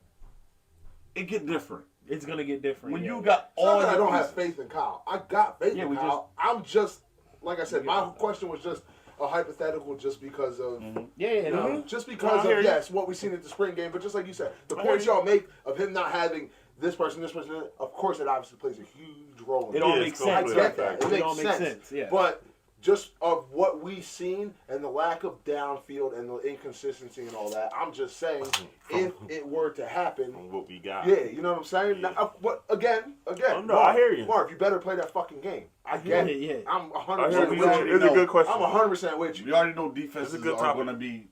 it get different. It's going to get different. When yeah. you got It's not all that I your don't have pieces. faith in Kyle. I got faith Yeah, in we Kyle. I'm just, like I said, my question was just a hypothetical just because of, Yeah, you know, mhm. just I because hear of, you. yes, what we've seen at the spring game. But just like you said, the I points hear you. y'all make of him not having this person, of course it obviously plays a huge role in It all Yeah, makes it's I sense. completely get that. It fact. makes all makes sense. sense, yeah. But just of what we've seen and the lack of downfield and the inconsistency and all that, I'm just saying, if it were to happen, From what we got. yeah, you know what I'm saying? Yeah. Now, what again? Oh, no, Marv, I hear you. Marv, you better play that fucking game. I get it. Yeah. I'm I 100% hear with you. already It's a know. good question. I'm 100% with you. We already know defenses It's a good are topic. going to be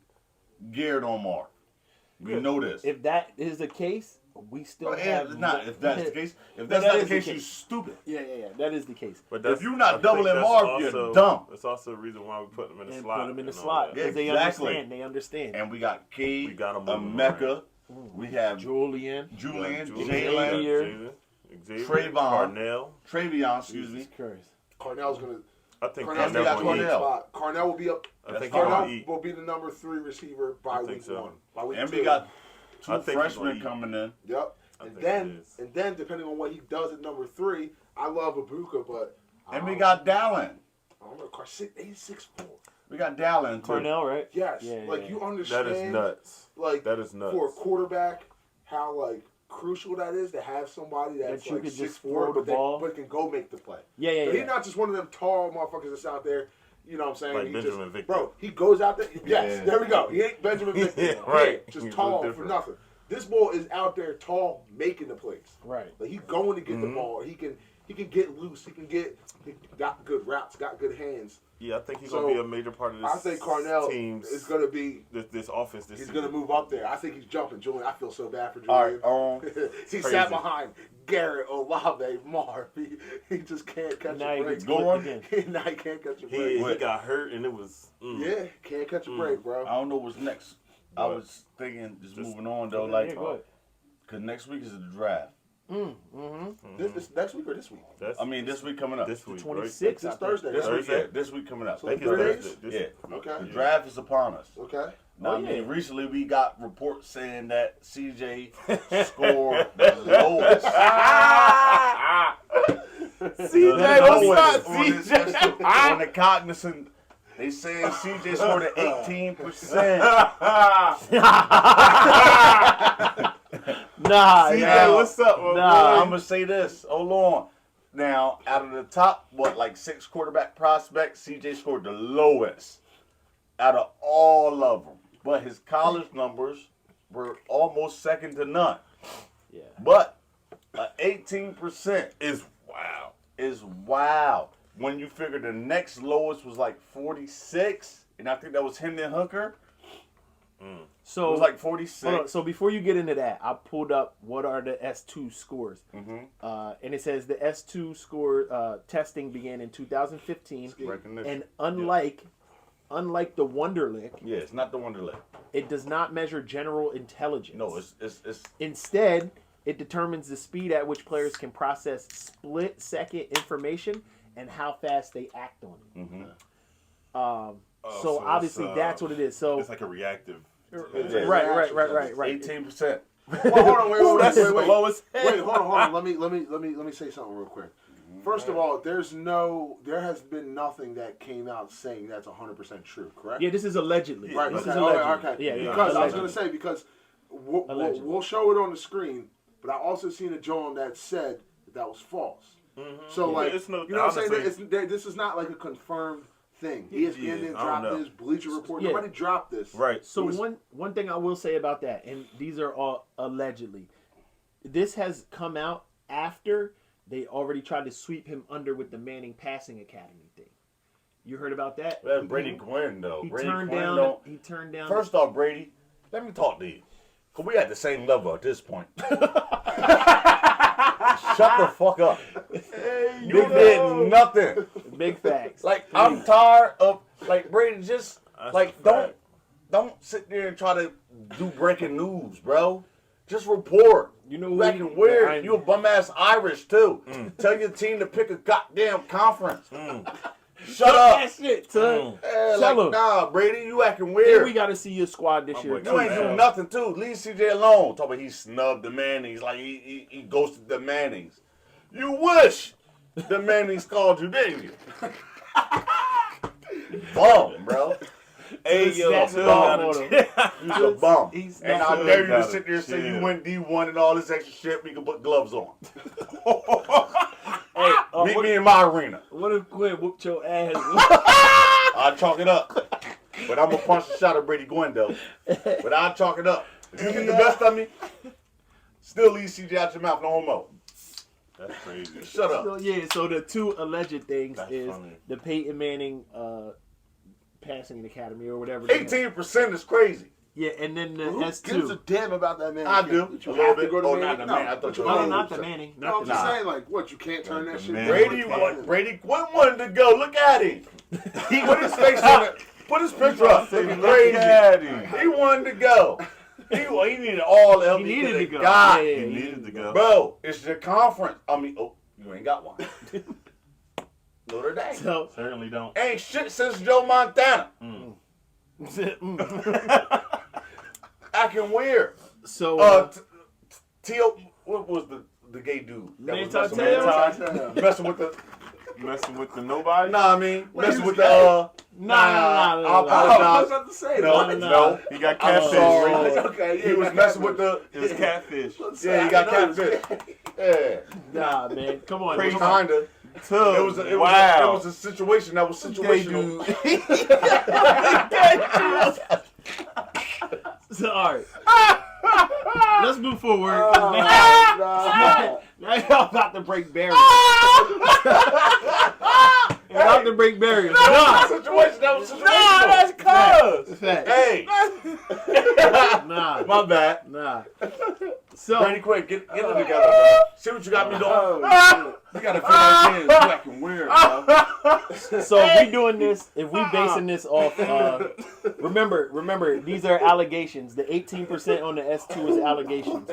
geared on Mark. We Good. know this. If that is the case, we still Well, have... if not, if that's the case, if No, that's that not is the the case, case. you're stupid. Yeah. That is the case. But that's, If you're not I think doubling that's Marv, you're dumb. That's also the reason why we put them in the And slot. put them in the and all slot. that. Yeah, Because they exactly. understand. They understand. And we got Cade, We gotta move him Mecca, we have Julian. Julian, Julian, Jalen, Xavier, Trayvon. Cornell. Travion, excuse me. Jesus Christ. Cornell's gonna. I think Cornell's we gonna got have will to eat. eat Cornell. spot. Cornell will be up. I think Cornell he'll Cornell eat. will be the number 3 receiver by I think week so. 1. By week And 2. we got I two think he's gonna freshmen eat. coming in. Yep. I And think then, it is. and then depending on what he does at number 3, I love Ibuka, but And we got Dallin. I don't know. He's 6'4". We got Dallin, too. Cornell, right? Yes, Yeah, like yeah. you understand. That is nuts. Like That is nuts. for a quarterback, how like crucial that is to have somebody that's That you like could just 6'4", throw the but, ball. but can go make the play. Yeah. But he's not just one of them tall motherfuckers that's out there. You know what I'm saying? Like He Benjamin just, Victor. Bro, he goes out there. Yes, Yeah. there we go. He ain't Benjamin Victor. Yeah, He ain't right. just He's tall for different. nothing. This boy is out there tall, making the plays. Right. Like he's going to get Mm-hmm. the ball. He can get loose. He got good routes. Got good hands. Yeah, I think he's So, gonna be a major part of this. I think Cornell team's is going to be. this offense. This He's season. going to move up there. I think he's jumping. Julian, I feel so bad for All Julian. right, He crazy. sat behind Garrett, Olave, Marv. He just can't catch Now a he break. gets Go on. clipped again. Now he can't catch a He break. got hurt and it was. Yeah, can't catch a break, bro. I don't know what's next. I What? was thinking, just moving on, though, Yeah, like, go ahead. because next week is the draft. This next week or this week? That's I mean, this week coming up. this week, 26th. This Thursday. This right? week, yeah, this week coming up. So right? I think Three it's days? Thursday. Yeah. Okay. The draft is upon us. Okay. Now, Oh, I mean, yeah. recently we got reports saying that CJ scored the lowest. CJ, what's up, on this- CJ? on the cognizant, they saying CJ scored at 18%. Nah, CJ, yeah. what's up, my Nah, boy? I'm gonna say this. Hold on. Now, out of the top, like 6 quarterback prospects, CJ scored the lowest out of all of them. But his college numbers were almost second to none. Yeah. But 18% Is wow. is wow. When you figure the next lowest was like 46, and I think that was Hendon Hooker. It So was like hold 46. on. So before you get into that, I pulled up what are the S2 scores, and it says the S2 score testing began in 2015, Recognition. and unlike the Wonderlic, Yeah, it's not the Wonderlic. it does not measure general intelligence. No, it's Instead, it determines the speed at which players can process split-second information and how fast they act on it. So so obviously it's, that's what it is. So It's like a reactive. Yeah. right. 18%. Well, hold on, wait, That's the lowest. Wait, hold on. Let me say something real quick. First of all, there has been nothing that came out saying that's 100% true, correct? Yeah, this is allegedly. Right. This Okay. is allegedly. Okay. Yeah. Because I was allegedly. gonna say because Allegedly. we'll show it on the screen, but I also seen a John that said that was false. So Yeah, like, it's no- you know what I'm saying? honestly- This is not like a confirmed thing. ESPN didn't I drop don't know. this. Bleacher Report. Yeah. Nobody dropped this. Right. So It was- one thing I will say about that, and these are all allegedly, this has come out after they already tried to sweep him under with the Manning Passing Academy thing. You heard about that? That's Brady Quinn, though. He Brady turned Quinn down. don't. He turned down. First off, Brady, let me talk to you. Because we at the same level at this point. Shut the fuck up. You did nothing. big facts. Like, I'm tired of, like, Brady, just, That's like, a fact. don't sit there and try to do breaking news, bro. Just report. You know who Back he- and weird. I- You a bum ass Irish too. Tell your team to pick a goddamn conference. Shut up. That shit, son. Yeah, Tell like, him. nah, Brady, you acting And weird. we got to see your squad this year. like, You ain't Yeah. doing nothing too. Leave CJ alone. Talk about he snubbed the Mannings like he ghosted the Mannings. You wish the Mannings called you, didn't you? Bum, bro. Hey, Just yo, snap Phil the ball gotta on him. You's a bum. He's And not- I dare you to gotta sit there and say you chill. went D1 and all this extra shit. We can put gloves on. Hey, Meet me in my arena. what if Quinn whooped your ass? I'll chalk it up. But I'm going to punch the shot at Brady Gwyn, though. But I'll chalk it up. If you get the best of me, still leave CJ out your mouth, no homo. That's crazy. Shut up. So, yeah, so the two alleged things That's is funny. the Peyton Manning passing academy or whatever. they have. 18% is crazy. Yeah, and then the Who gives a S2. damn about that man? I do. But you A little have to bit. go to Oh, Manning? not the Manning. I thought you were No, saying- not the Manning. No, I'm just Nah. saying, like, what? You can't turn that shit Man. down? Brady wanted to go. Look at him. He put his face on it. Put his picture up. Looking crazy. He wanted to go. He needed all the help He he needed could to have go. got. Yeah, He yeah, needed to go. Bro, it's your conference. I mean, oh, you ain't got one. Notre Dame. So, Certainly don't. Ain't shit since Joe Montana. Acting weird. so T.O. What was the gay dude? That Manti was Te'o? messing with the. Messing with the nobody? Nah, I mean, Wait, messing he with was the. Nah. I I was apologize. about to say, No, man. no. He got I'm catfish. sorry. Okay, yeah, He was got messing catfish. with the. It was catfish. Yeah, he got catfish. Yeah, Nah, man. Come on. crazy. Come on. Kinda. Tug. It was a Wow. situation that was situational. So, all right. Let's move forward. Nah. Now y'all about to break barriers. You're about to break barriers. Nah. Situation that was situational. cuz. Fact. Hey, Nah. my bad. Nah. So, Brady, quick, get it together, bro. See what you got me doing. You gotta feel like kids. You acting weird, bro. so if we doing this, if we basing this off, remember, these are allegations. The 18% on the S2 is allegations.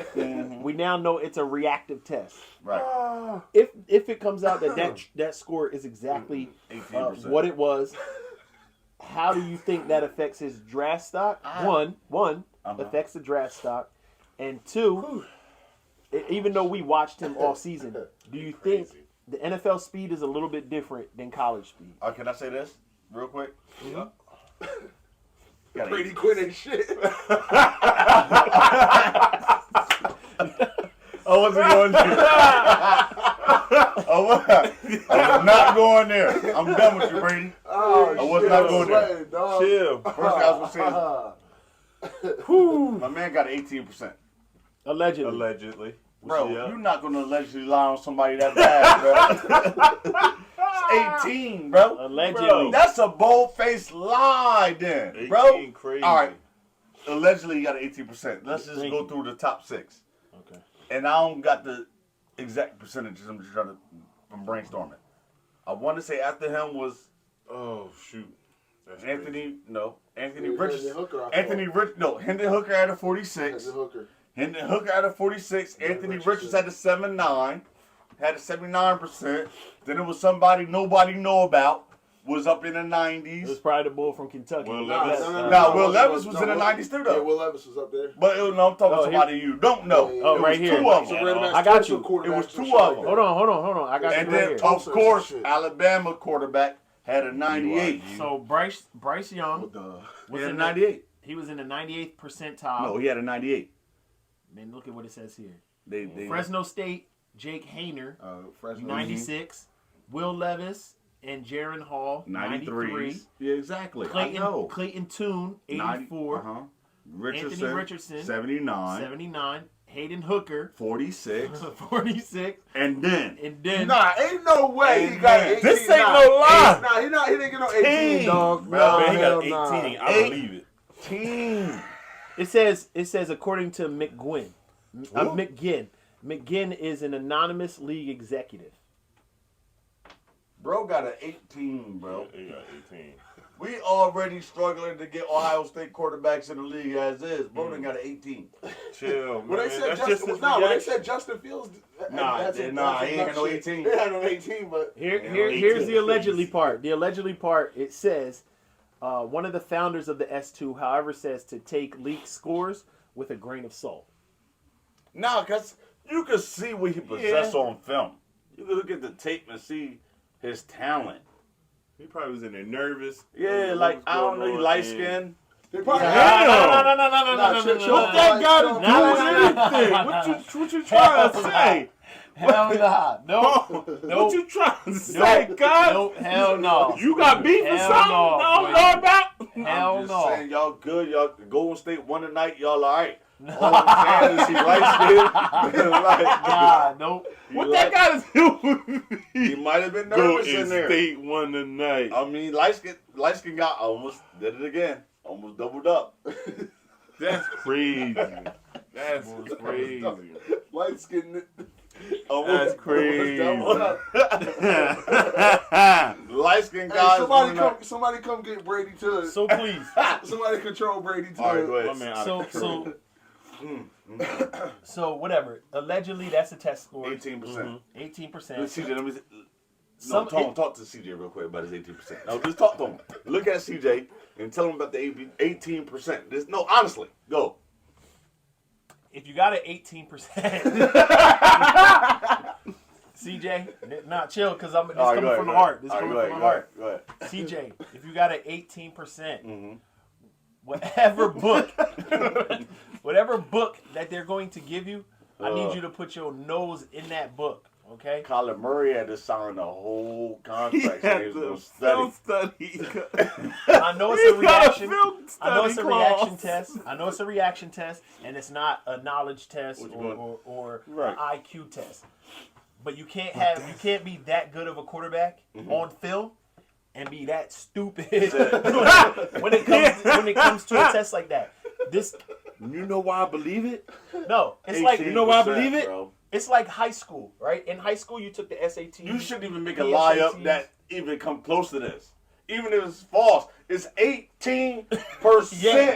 We now know it's a reactive test. Right. If it comes out that score is exactly 18%. what it was, how do you think that affects his draft stock? One affects the draft stock, and two, even though we watched him all season, do you think the NFL speed is a little bit different than college speed? Can I say this real quick? Got Brady Quinn ain't shit. I wasn't going there. I was not going there. I'm done with you, Brady. Oh, I was shit, not I'm going there. sweating, dog. Chill. First thing I was gonna say is, my man got 18%. Allegedly. Allegedly. Bro, Yeah. you're not gonna allegedly lie on somebody that bad, bro. It's 18, bro. Allegedly. That's a bold-faced lie, then, bro. 18 crazy. All right. Allegedly, you got 18%. Let's just Thank go you. through the top 6. Okay. And I don't got the exact percentages. I'm just trying to I'm brainstorming. I want to say after him was Oh, shoot. That's Anthony. No, Anthony Yeah, Richardson. Hendon Hooker, I thought. Anthony Rich. No, Hendon Hooker had a 46. Hendon Hooker. Hendon Hooker had a 46. Anthony Richards had a 79. Had a 79%. Then it was somebody nobody know about. Was up in the It was 90s. probably the bull from Kentucky. Will Nah, Levis. Nah, Will Levis was in the 90s too, though. Yeah, Will Levis was up there. But no, I'm talking Oh, somebody you don't know. Yeah, yeah, Oh, it right was here. two of So them. random ass I got transfer you. quarterbacks It was and two shit of like them. that. Hold on. I got And you right then, here. of Tulsa and course, shit. Alabama quarterback had a 98. So Bryce Young With the He was had a in 98. he was in the 98th percentile. No, he had a 98. Man, look at what it says here. They Fresno State, Jake Hayner, Fresno. 96. Will Levis, and Jaron Hall, 93. 93. Yeah, exactly. I know. Clayton Toon, 84. Anthony Anthony Richardson, 79. 79. Hayden Hooker, 46. 46. And then. Nah, ain't no way he got 18. This ain't no lie. Nah, he didn't get no 18, dog. Bro, Nah, he got hell 18. nah. I believe it. 18. It says according to McGinn. McGinn is an anonymous league executive. Bro got an 18, bro. He got 18. We already struggling to get Ohio State quarterbacks in the league as is. Bro done got an 18. Chill, man. When they said That's just his when they reaction. said Justin Fields, Nah, he ain't got no 18. He had no 18, but Here's the allegedly part. The allegedly part, it says, one of the founders of the S2, however, says to take leaked scores with a grain of salt. Nah, because you can see what he possessed on film. You can look at the tape and see his talent. He probably was in there nervous. Yeah, like, I don't know, he light skinned. they probably What that got to do with anything? What you trying to say? Hell nah. No. What you trying to say, cuz? No, hell no. You got beef or Hell something? no, I don't boy. know about. Hell I'm just no. saying, y'all good. Y'all Golden State won tonight. Y'all all right. All I'm saying is he light skinned. Nah, nope. What that got to do with He me? might have been nervous Golden in there. State won tonight. I mean, light skin got almost did it again. Almost doubled up. That's crazy. That's crazy. light skinned. That's crazy. Light skin Hey, guys. somebody come get Brady to. So please. Somebody control Brady to. All right, go ahead. My man out of control. So whatever. Allegedly, that's the test score. 18%. 18%. CJ, let me. Some- Talk to CJ real quick about his 18%. No, just talk to him. Look at CJ and tell him about the 18%. Honestly, go. If you got an 18%, CJ, not chill, because this All right, coming go from the ahead, heart. This go coming ahead. from the All right, heart. go ahead. CJ, if you got an 18%, Mm-hmm. whatever book that they're going to give you, I need you to put your nose in that book. Okay. Kyler Murray had to sign the whole He contract. had He was to going to film study. study. I know it's a reaction. I know I it's a reaction test. I know it's a reaction test, and it's not a knowledge test or Right. an IQ test. But you can't be that good of a quarterback on film and be that stupid when it comes to a test like that. You know why I believe it? No, it's like, you know why I believe it? Bro. it's like high school, right? In high school, you took the SAT. You shouldn't even make a lie up that even come close to this. Even if it's false, it's 18%,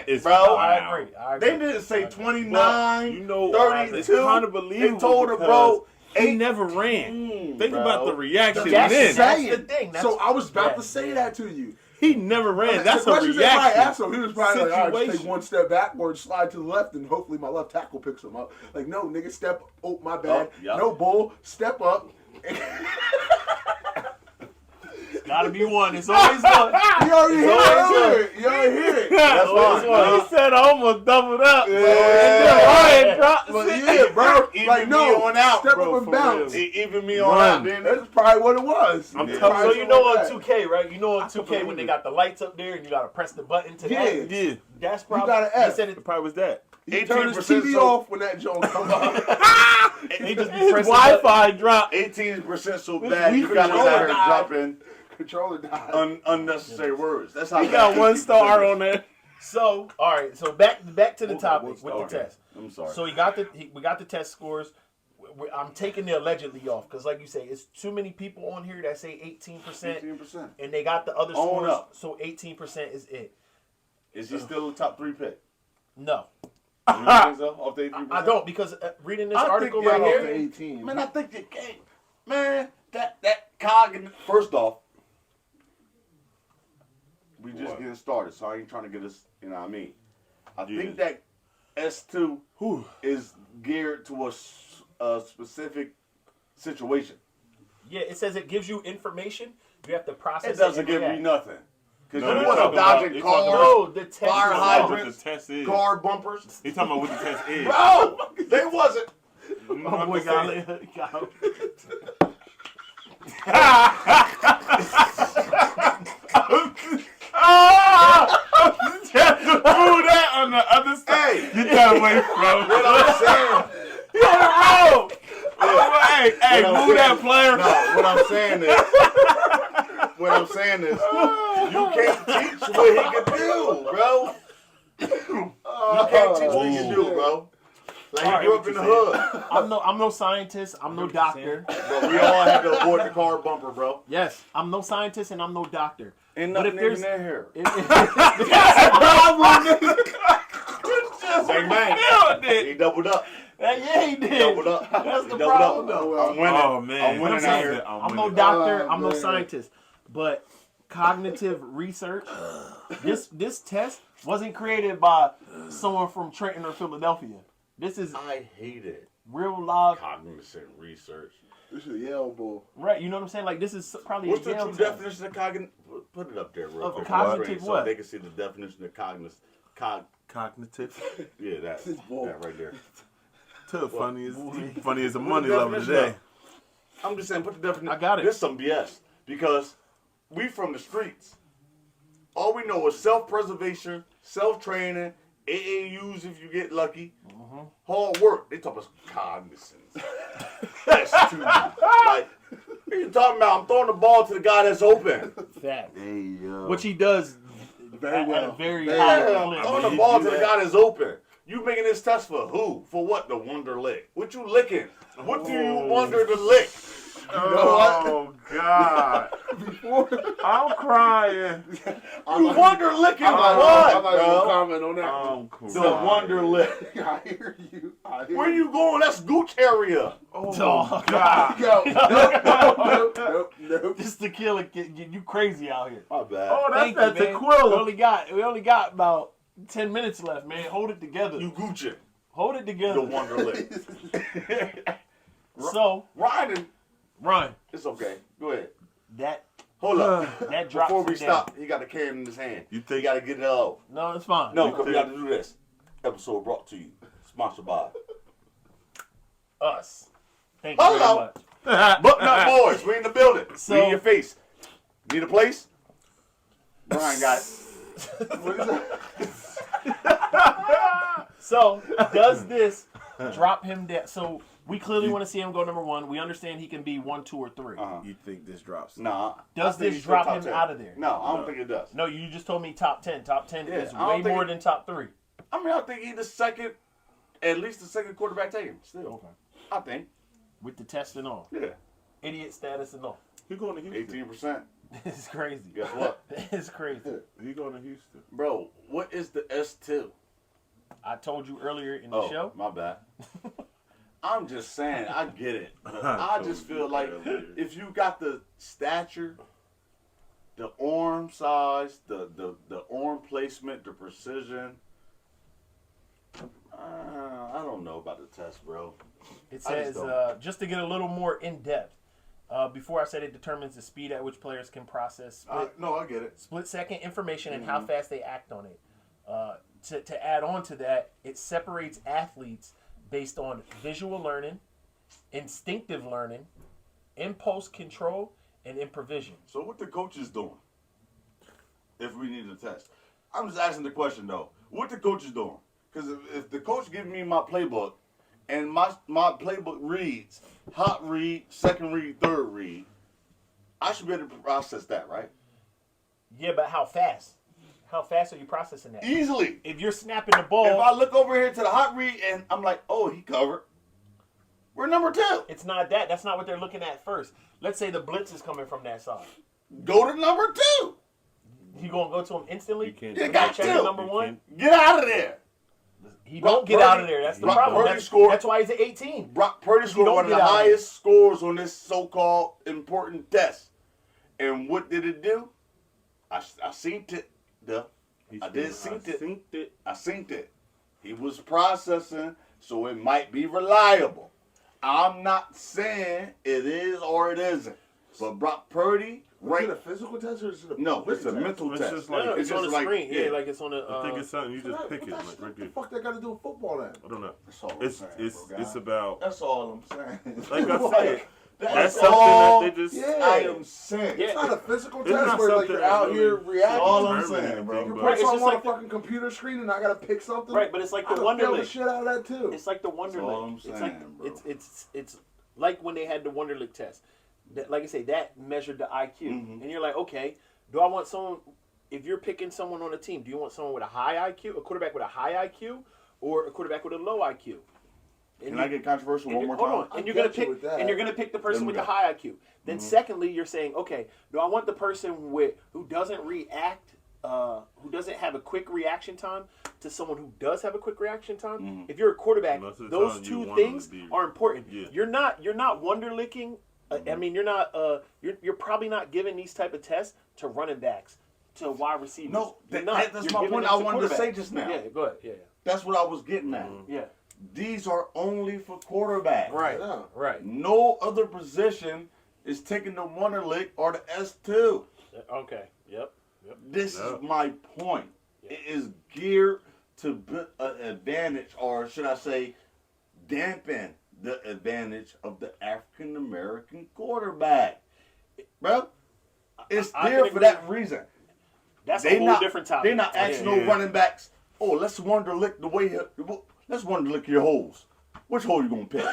It's bro. I agree. They didn't say 29, Well, you know, 32. it's kind of believable. They told her, bro, he never ran. Think bro. about the reaction That's then. the thing. So I was about yeah. to say that to you. He never ran. That's the a questions they might reaction. ask him, he was probably like, all right, just take Situation. one step backward, slide to the left, and hopefully my left tackle picks him up. Like, no, nigga, step. Oh, my bad. Oh, yeah. No, bull. Step up. Gotta be one. It's always one. You already hear it. You already hear it. That's fine. He said I almost doubled up. Yeah. Ryan dropped But the yeah, bro. Even Like, me no, on out, step bro, up and for bounce. real. Even me on Run. out, then. That's probably what it was. I'm Yeah, telling So probably you know on something like that. 2K, right? You know on 2K when they got the lights up there and you gotta press the button to Yeah. that. Yeah, That's You probably. gotta He F. said it. it probably was that. You turn his 18% TV so- off when that joint comes on. He just be His pressing Wi-Fi dropped. 18% so bad, you we got us out here control dropping Controller died. unnecessary words. That's how He got 1 star on there. So all right. So back to the topic with the Okay. test. I'm sorry. So we got the test scores. I'm taking the allegedly off because, like you say, it's too many people on here that say 18%, 18%. and they got the other Own scores. up. So 18% is it. Is he still a top 3 pick? No, You don't think so? Off the 18%? I don't because reading this I think article you're right off here. the 18. Man, I think you can't. Man, that cog. First off, we just What? getting started, so I ain't trying to get us. You know what I mean? I Yeah. think that S2 is geared to a specific situation. Yeah, it says it gives you information. You have to process It doesn't and give me react. nothing. Because No, you they want talking to about- dodging they talking cars, No, the test. fire is- hydrants, What the test is. car bumpers. He talking about what the test is. Bro, they wasn't. Oh, boy, got it. away from. What I'm saying. He on the road. Hey, What I'm move that saying- player. No, what I'm saying is, you can't teach what he can do, bro. You can't teach what he can do, bro. Like, he grew up in the hood. I'm no scientist. I'm no doctor. But we all had to avoid the car bumper, bro. Yes, I'm no scientist and I'm no doctor. Ain't But nothing if there's- in there. If- Bang, bang. Nailed it. He doubled up. yeah, he He did. doubled up. That's He the doubled problem, up. though. I'm winning. Oh, man. I'm What I'm winning out saying, here. I'm no winning. doctor, Oh, I'm no man. scientist, but cognitive research. This test wasn't created by someone from Trenton or Philadelphia. This is I hate it. real live, Cognizant research. This is Yale bull. right? You know what I'm saying? Like this is probably What's a the Yale true test. definition of cognitive? Put it up there, real Of quick. cognitive So what? they can see the definition of cognitive. Cognitive. Yeah, that right there. Too funny as a What money the lover definition today. of? I'm just saying, put the definition. I got it. This some BS because we from the streets. All we know is self-preservation, self-training, AAUs if you get lucky, hard work. They talk about cognizance. That's too like. What are you talking about? I'm throwing the ball to the guy that's open. Fact. Hey, yo. Which he does Very at well. a very Very high well. clip. Throwing the he ball do to the that. guy that's open. You making this test for who? For what? The wonder lick. What you licking? What do you wonder to lick? Oh God! I'm crying. You wonder licking I'm what, not even gonna bro? comment on that. I'm The wonder lick. I hear you. I hear Where you going? That's Gooch area. Oh Oh, God! Go. Nope. This tequila kid, you crazy out here. My bad. Oh, that's Thank that you, man. tequila. We only got about 10 minutes left, man. Hold it together. You Gucci. Hold it The together. wonder lick. So, Riding. Ryan, It's okay. Go ahead. that Hold up. that drops Before we him down. stop, he got a can in his hand. You He think? got to get it out. No, it's fine. No, because we got to do this. Episode brought to you. Sponsored by Us. Thank you very Hello. much. Bucknutboyz. We in the building. So- We in your face. Need a place? Brian got it. What is that? So, does this drop him down? So, we clearly want to see him go number one. We understand he can be 1, 2, or 3. You think this drops? Nah. Does I think this he's still drop top him 10. out of there? No, I don't No. think it does. No, you just told me top 10. Top 10 Yeah, is I don't way think more it- than top 3. I mean, I think he's the second, at least the second quarterback taken. Still. Okay. I think. With the test and all. Yeah. Idiot status and all. He going to Houston. 18%. It's crazy. Guess what? It's crazy. He going to Houston. Bro, what is the S2? I told you earlier in the Oh, show. my bad. I'm just saying, I get it. But I just feel like if you got the stature, the arm size, the arm placement, the precision, I don't know about the test, bro. It I just says, don't. just to get a little more in depth, before I said it determines the speed at which players can process No, I get it. split second information and Mm-hmm. how fast they act on it. To add on to that, it separates athletes based on visual learning, instinctive learning, impulse control, and improvision. So what the coach is doing? If we need a test, I'm just asking the question though. What the coach is doing? Because if the coach gives me my playbook, and my playbook reads hot read, second read, third read, I should be able to process that, right? Yeah, but how fast? How fast are you processing that? Easily. If you're snapping the ball, If I look over here to the hot read and I'm like, oh, he covered. We're number 2. it's not that. That's not what they're looking at first. Let's say the blitz is coming from that side. Go to number 2. You gonna go to him instantly? You can't. You got check to. the number You one. can't. Get out of there. He Brock don't get Purdy- out of there. That's the Brock problem. Purdy That's, scored- that's why he's at 18. Brock Purdy scored don't one of get the out of highest scores on this so-called important test. And what did it do? I seen it. I did synced it. Synced it. I synced it. He was processing, so it might be reliable. I'm not saying it is or it isn't. But Brock Purdy, Was it right? a physical test or is it a No, it's a test? mental It's test. just like- it's on the like- screen. Yeah, like it's on the. I think it's something you just What pick it the- like what right the there. fuck that got to do with football then? I don't know. That's all I'm It's saying, it's bro, it's guy. about That's all I'm saying. like I said. That's all something that they just. Yeah. I am saying. Yeah. It's not a physical It's test not where like something you're that out really- here reacting. all I'm determine saying, bro. anything, You but- put Right, it's something just on like a fucking computer screen and I gotta pick something. Right, but it's like the I done failed the Wonderlic. shit out of that too. It's like the all I'm Wonderlic. It's like saying, bro. it's like when they had the Wonderlic test. That, like I say, that measured the IQ, Mhm. and you're like, okay, do I want someone? If you're picking someone on a team, do you want someone with a high IQ, a quarterback with a high IQ, or a quarterback with a low IQ? And Can I get controversial and one more hold time? on, I and you're get gonna you pick, with that. and you're gonna pick the person Then we with the got- high IQ. Then secondly, you're saying, okay, do I want the person who doesn't react, who doesn't have a quick reaction time to someone who does have a quick reaction time? If you're a quarterback, Most of the those time you two want them things to be- are important. Yeah. You're not wonderlicking. I mean, you're not. You're probably not giving these type of tests to running backs, to wide receivers. No, You're that's You're my giving point it I wanted to quarterbacks. say just now. Yeah, go ahead. Yeah, That's what I was getting at. yeah. These are only for quarterbacks. Right, Yeah. right. No other position is taking the Wonderlic or the S2. Okay. Yep. This No. is my point. It is geared to build an advantage, or should I say, dampen the advantage of the African American quarterback. Bro, it's I there can for agree. that reason. That's They a whole not different topic. They're not asking no Yeah. running backs. Oh, let's Wonderlic the way. Let's Wonderlick your holes. Which hole you gonna pick?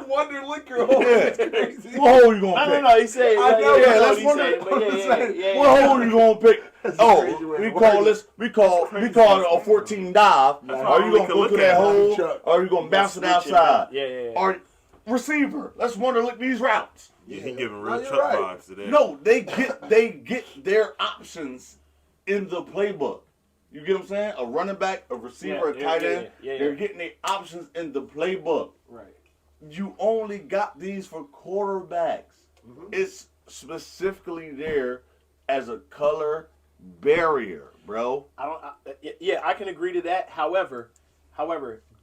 Wonderlic your hole. Yeah. That's crazy. What hole you gonna pick? No. He said. I know, yeah, what let's he wonder- said, but yeah. What hole you gonna pick? crazy Oh, way we to call word this. We call it a 14 dive. That's Are all you we gonna can go look through at. that hole? Chuck. Or are you gonna bounce it Switch it, outside? Yeah. Or receiver. Let's Wonderlick these routes. Yeah, he Yeah. giving No, real you're Chuck right. vibes today. No, they get their options in the playbook. You get what I'm saying? A running back, a receiver, a Yeah, tight yeah, end. yeah. They're getting their options in the playbook. Right. You only got these for quarterbacks. Mm-hmm. It's specifically there as a color barrier, bro. I can agree to that. However,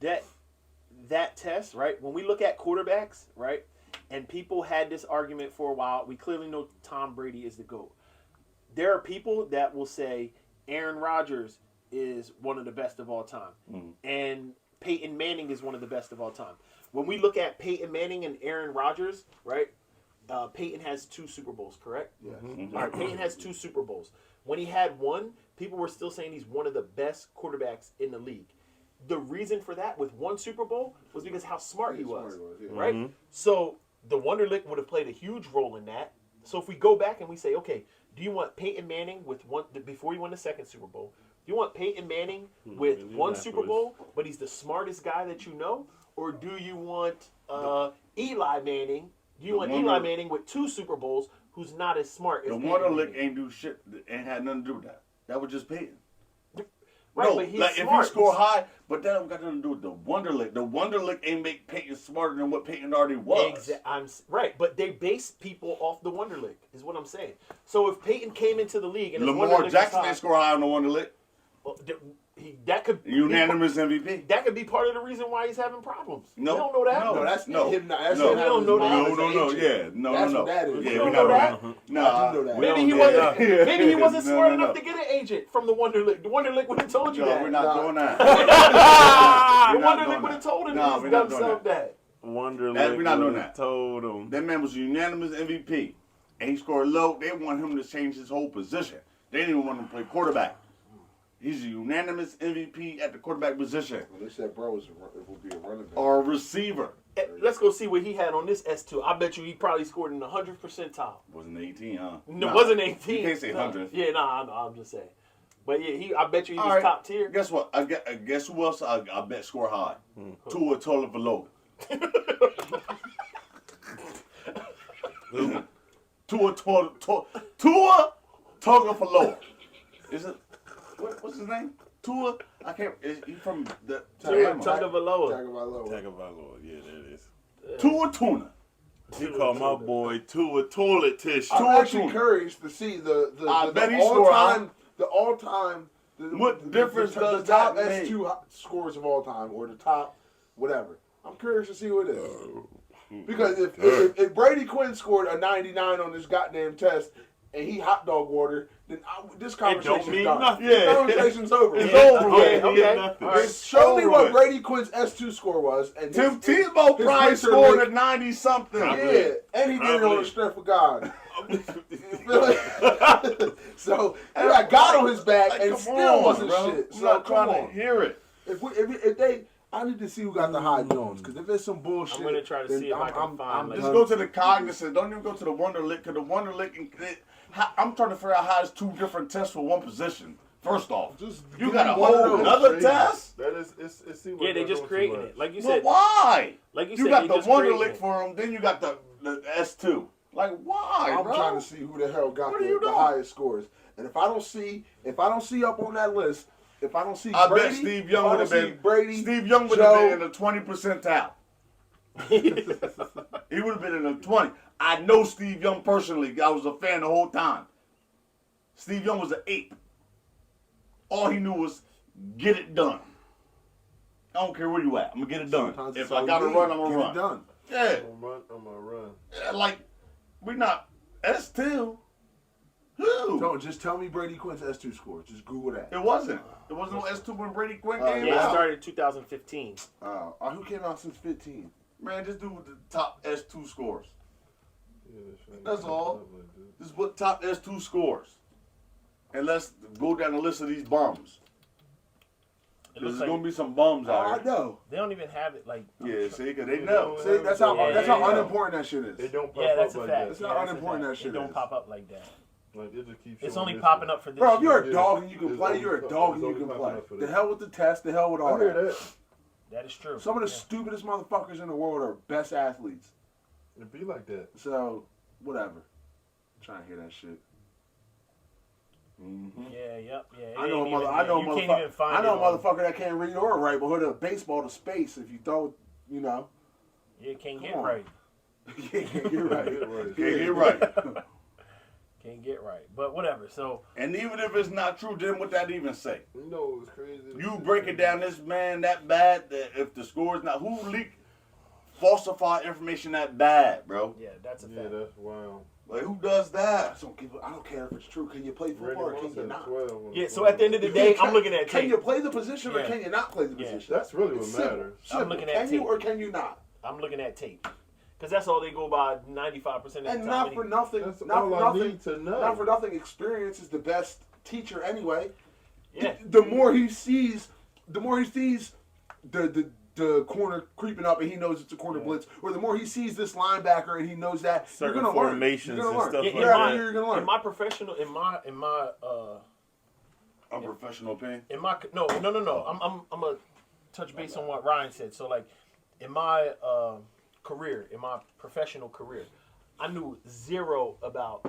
that test, right? When we look at quarterbacks, right? And people had this argument for a while. We clearly know Tom Brady is the GOAT. There are people that will say Aaron Rodgers is one of the best of all time. And Peyton Manning is one of the best of all time. When we look at Peyton Manning and Aaron Rodgers, right? Peyton has 2 Super Bowls, correct? Yes. All right, Peyton has 2 Super Bowls. When he had one, people were still saying he's one of the best quarterbacks in the league. The reason for that with 1 Super Bowl was because how smart he was, right? So the Wonderlic would have played a huge role in that. So if we go back and we say, okay, do you want Peyton Manning with one before he won the 2nd Super Bowl? Do you want Peyton Manning with 1 Super Bowl, but he's the smartest guy that you know, or do you want Eli Manning? Do you want Eli Manning with 2 Super Bowls, who's not as smart as The Peyton Wonderlic Manning? ain't do shit. Ain't had nothing to do with that. That was just Peyton. Right, no, but he's like smart. if you score high, but that don't got nothing to do with the Wonderlic. The Wonderlic ain't make Peyton smarter than what Peyton already was. Right, but they base people off the Wonderlic, is what I'm saying. So if Peyton came into the league and his Lamar Wonderlic Jackson was high, ain't score high on the Wonderlic. well, that could Unanimous MVP. Be, that could be part of the reason why he's having problems. No, we don't know that. No, that's No. him. That's No. him We don't know that. having his No, mind no, as an yeah, agent. no, That's no, what that is. Yeah, We we're don't not know that. right. I do know that. Maybe he yeah, wasn't. yeah. Maybe he wasn't No, smart no, enough no. to get an agent from the Wonderlic. The Wonderlic would have told you No, that. we're not Nah. doing that. The We're not Wonderlic doing would have that. told him No, his we're not dumb doing self that. Wonderlic We're not doing would've that. told him. That man was a unanimous MVP, and he scored low. They want him to change his whole position. They didn't even want him to play quarterback. He's a unanimous MVP at the quarterback position Well, they said bro it will be a running back. or a receiver. Let's go see what he had on this S2. I bet you he probably scored in the 100th percentile. Wasn't 18, huh? No, Nah. it wasn't 18. You can't say No. 100. Yeah, I know. I'm just saying. But yeah, I bet you he All was right. top tier. Guess what? I guess who else I bet score high? Tua Tagovailoa. Tua Tagovailoa. Is it? What's his name? Tua. I can't. He from the Tagovailoa. Tagovailoa, yeah, there it is. Tua Tuna. He called my boy Tua toilet tissue. I'm actually Tuna. curious to see the I bet he all time What difference does the top that make? S2 scores of all time or the top whatever. I'm curious to see what it is. Because if Brady Quinn scored a 99 on this goddamn test, and he hot dog water, then this conversation's mean done. nothing. Yeah. The conversation's over. It's Yeah, over okay, with. okay. Nothing. All right. Show me over what with. Brady Quinn's S2 score was, and Tim his- Tebow his probably racer scored link- a 90 something. Yeah, and he did it on the strength of God. You feel it? So he got God on his back and come still on, wasn't bro. shit. I'm So not come trying on. to hear it. If they, I need to see who got the high Jones. Because if it's some bullshit, I'm gonna try to then see if I can find, like- Just done. go to the Cognizant. Don't even go to the Wonderlic, because the Wonderlic, I'm trying to figure out how it's two different tests for one position. First off, Just you give got a me one of whole those. another test? That is, it seems Yeah, like they they're just doing too creating much. it. Like you Well, said, why? like you You said, got they the just creating Wonderlic it. for them, then you got the S2. Like, why, I'm bro? trying to see who the hell got What are you the doing? highest scores. And if I don't see up on that list, if I don't see I Brady, bet Steve if Young I would don't have see been. Brady, Steve Young would Joe, have been in the 20 percentile. He would have been in the 20. I know Steve Young personally. I was a fan the whole time. Steve Young was an ape. All he knew was get it done. I don't care where you at. I'm gonna get it done. Sometimes If it's I all gotta you need. run, I'm gonna Get run. it done. Yeah. I'm gonna run. Like we not S2. Who? Don't just tell me Brady Quinn's S2 score. Just Google that. It wasn't. It wasn't no S2 when Brady Quinn came Yeah, it out. started in 2015. Who came out since 15? Man, just do the top S2 scores. Yeah, That's all. This is what top S2 scores. And let's go down the list of these bums. It There's looks like gonna be some bums I out here. know. they don't even have it. Like Yeah, see, cause they You know. know, See, that's how Yeah. unimportant that shit They is. don't pop yeah, that's up a like fact. that. It's Yeah, not that's a unimportant fact. that shit It don't is. pop up like that. Like it just keeps. It's showing only this popping one. up for this Bro, if year. you're a Yeah. dog and you can It's play, only you're a pop- dog it's and you only can popping play. up for The this. hell with the test, the hell with all I hear that. that. That is true. Some of the Yeah. stupidest motherfuckers in the world are best athletes. It be like that. So, whatever. I'm trying to hear that shit. Mm-hmm. Yeah, yep, yeah. It I know a ain't mother. even- I know a you can't even motherfucker. find I know a it on- motherfucker that can't read or write, but hit a baseball to space if you throw, you know. Yeah, can't Come get on. right. Yeah, you're right. Yeah, you're right. Can't get right. But whatever. So And even if it's not true, then what that even say? You know it was crazy. You break it down this man that bad, that if the score is not, who leaked falsified information that bad, bro? yeah, that's a Yeah, fact. that's wild. Like who does that? I don't care if it's true. Can you play Randy football or Moss can you had not? 12 on Yeah, the so at the end of the day, I'm looking at Can tape. you play the position or Yeah. can you not play the Yeah. position? That's really what It's simple. matters. Simple. looking at Can you tape. or can you not? I'm looking at tape. Because that's all they go by 95% of the And time. not for anyway. nothing. That's Not all for I nothing. need to know. Not for nothing. Experience is the best teacher anyway. Yeah. The more he sees the corner creeping up and he knows it's a corner blitz, or the more he sees this linebacker and he knows that Certain you're gonna learn. formations You're gonna and learn. stuff Yeah, like Year after that. year, you're gonna learn. In my professional, Unprofessional opinion. no. I'm gonna touch base on what Ryan said. So like, in my career, in my professional career, I knew zero about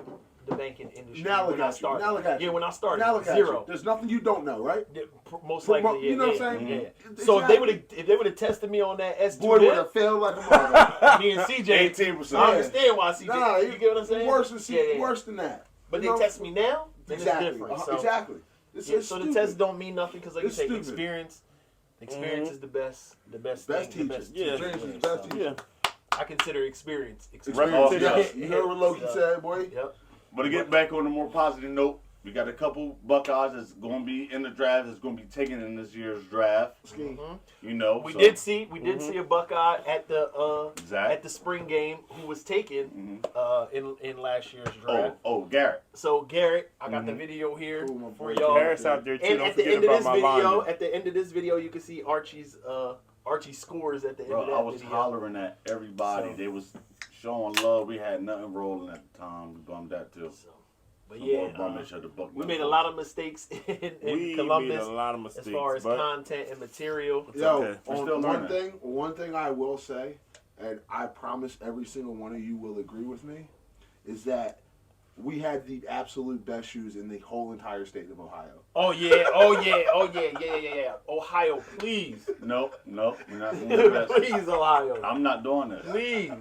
the banking industry Now look when I at you. started. Now look at yeah, you. when I started, Now look at zero. you. There's nothing you don't know, right? Yeah, most From- likely, yeah, you know what yeah, I'm saying? yeah. Exactly. So if they would have tested me on that S2, Boy would then, have failed like a mother. me and CJ, 18%. I understand why CJ. Nah, you get what I'm saying? Worse than Yeah. worse than that. But You they know? test me now, then Exactly. it's different. So, Exactly. It's yeah, it's so stupid. the tests don't mean nothing because, like It's you say, stupid. experience. Experience is the best Best thing, teacher. the best Yeah. teacher. Experience is the best So, teacher. I consider experience. Experience. Yeah. Yes. You heard what Loki So, said, boy? Yep. But to get back on a more positive note, we got a couple Buckeyes that's going to be in the draft, that's going to be taken in this year's draft. Scheme. You know, We so- did see a Buckeye at the Exactly. at the spring game who was taken in last year's Oh, draft. Garrett. So Garrett, I got the video here Cool, my for boy. y'all. Harris out there too. And Don't at the forget end of about this my video, lineman. at the end of this video, you can see Archie's scores at the end Bro, of that I was video. hollering at everybody. So- They was showing love. We had nothing rolling at the time. We bummed that too. So, but Some yeah, more bummish at the Bucknutboyz. we made a lot of mistakes in We Columbus made a lot of mistakes, as far as but content and material. Yo, okay. We're on still learning. one thing I will say, and I promise every single one of you will agree with me, is that we had the absolute best shoes in the whole entire state of Ohio. Oh yeah. Ohio, please. Nope, we're not doing the best. Please, Ohio. I'm not doing this. Please.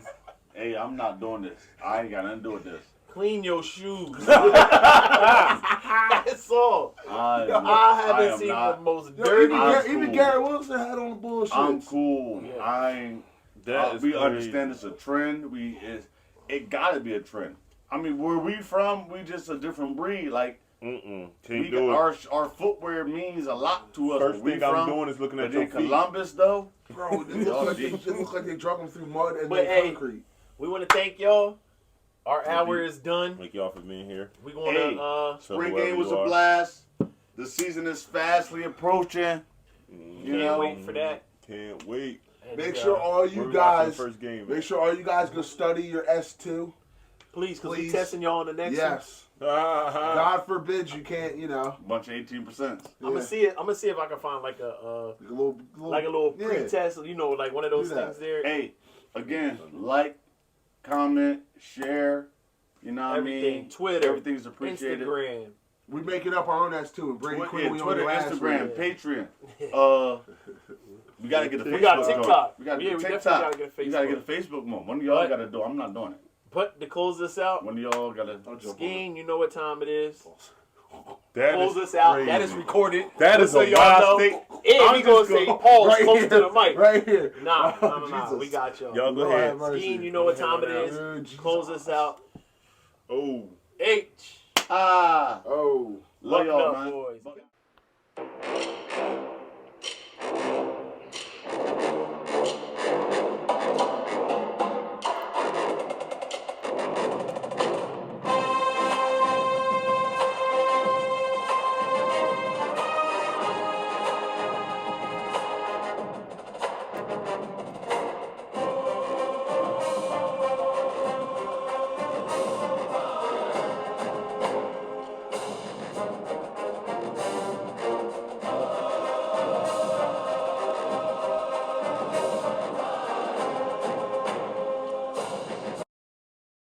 Hey, I'm not doing this. I ain't got nothing to do with this. Clean your shoes. That's all. I haven't am seen not- the most Yo, dirty. I'm even cool. Garrett Wilson had on the bullshit. I'm cool. Yeah. I ain't. That is we crazy. understand it's a trend. It got to be a trend. I mean, where we from, we just a different breed. Like, Can't we do got, it. our footwear means a lot to us. First where we thing I'm from. doing is looking at But your in feet. Columbus, though, Bro, it look like they drug them through mud and But, then hey, concrete. We want to thank y'all. Our hour is done. Thank y'all for being here. We going Hey. to spring whoever game was you a are. blast. The season is fastly approaching. You can't know, wait for that. Can't wait. And, Make sure all Where you we watching guys, the first game. make sure all you guys go study your S2. please, because we please. testing y'all on the next one. Yes. Ah, God forbid you can't, you know. bunch of 18%. I'm gonna see it. I'm gonna see if I can find like a little yeah. pre-test. You know, like one of those Do that. things there. Hey, again, like, comment, share. You know what I Everything. mean? Twitter, Everything's appreciated. Instagram. We making up our own S2 and Brady Quinn, we on Twitter, your ass Instagram, with it. Patreon. We gotta get a Facebook. We got joint. TikTok. We gotta Yeah, get we TikTok. definitely gotta get a You gotta get a Facebook. Facebook one. One of y'all But- gotta do it. I'm not doing it. But to close this out, One of y'all gotta. Skeen, you know what time it is. that Close is this out. crazy. That is recorded. That is so a y'all wild know. thing. And I'm we gonna just say gonna- pause Right close here. to the mic. Right here. Nah, Oh, nah. Jesus. We got y'all. Y'all go Lord ahead. have mercy. Skeen, you know what time it Oh, is. Jesus. Close this out. Oh. H. Ah, Oh. love y'all, man. Bucknutboyz.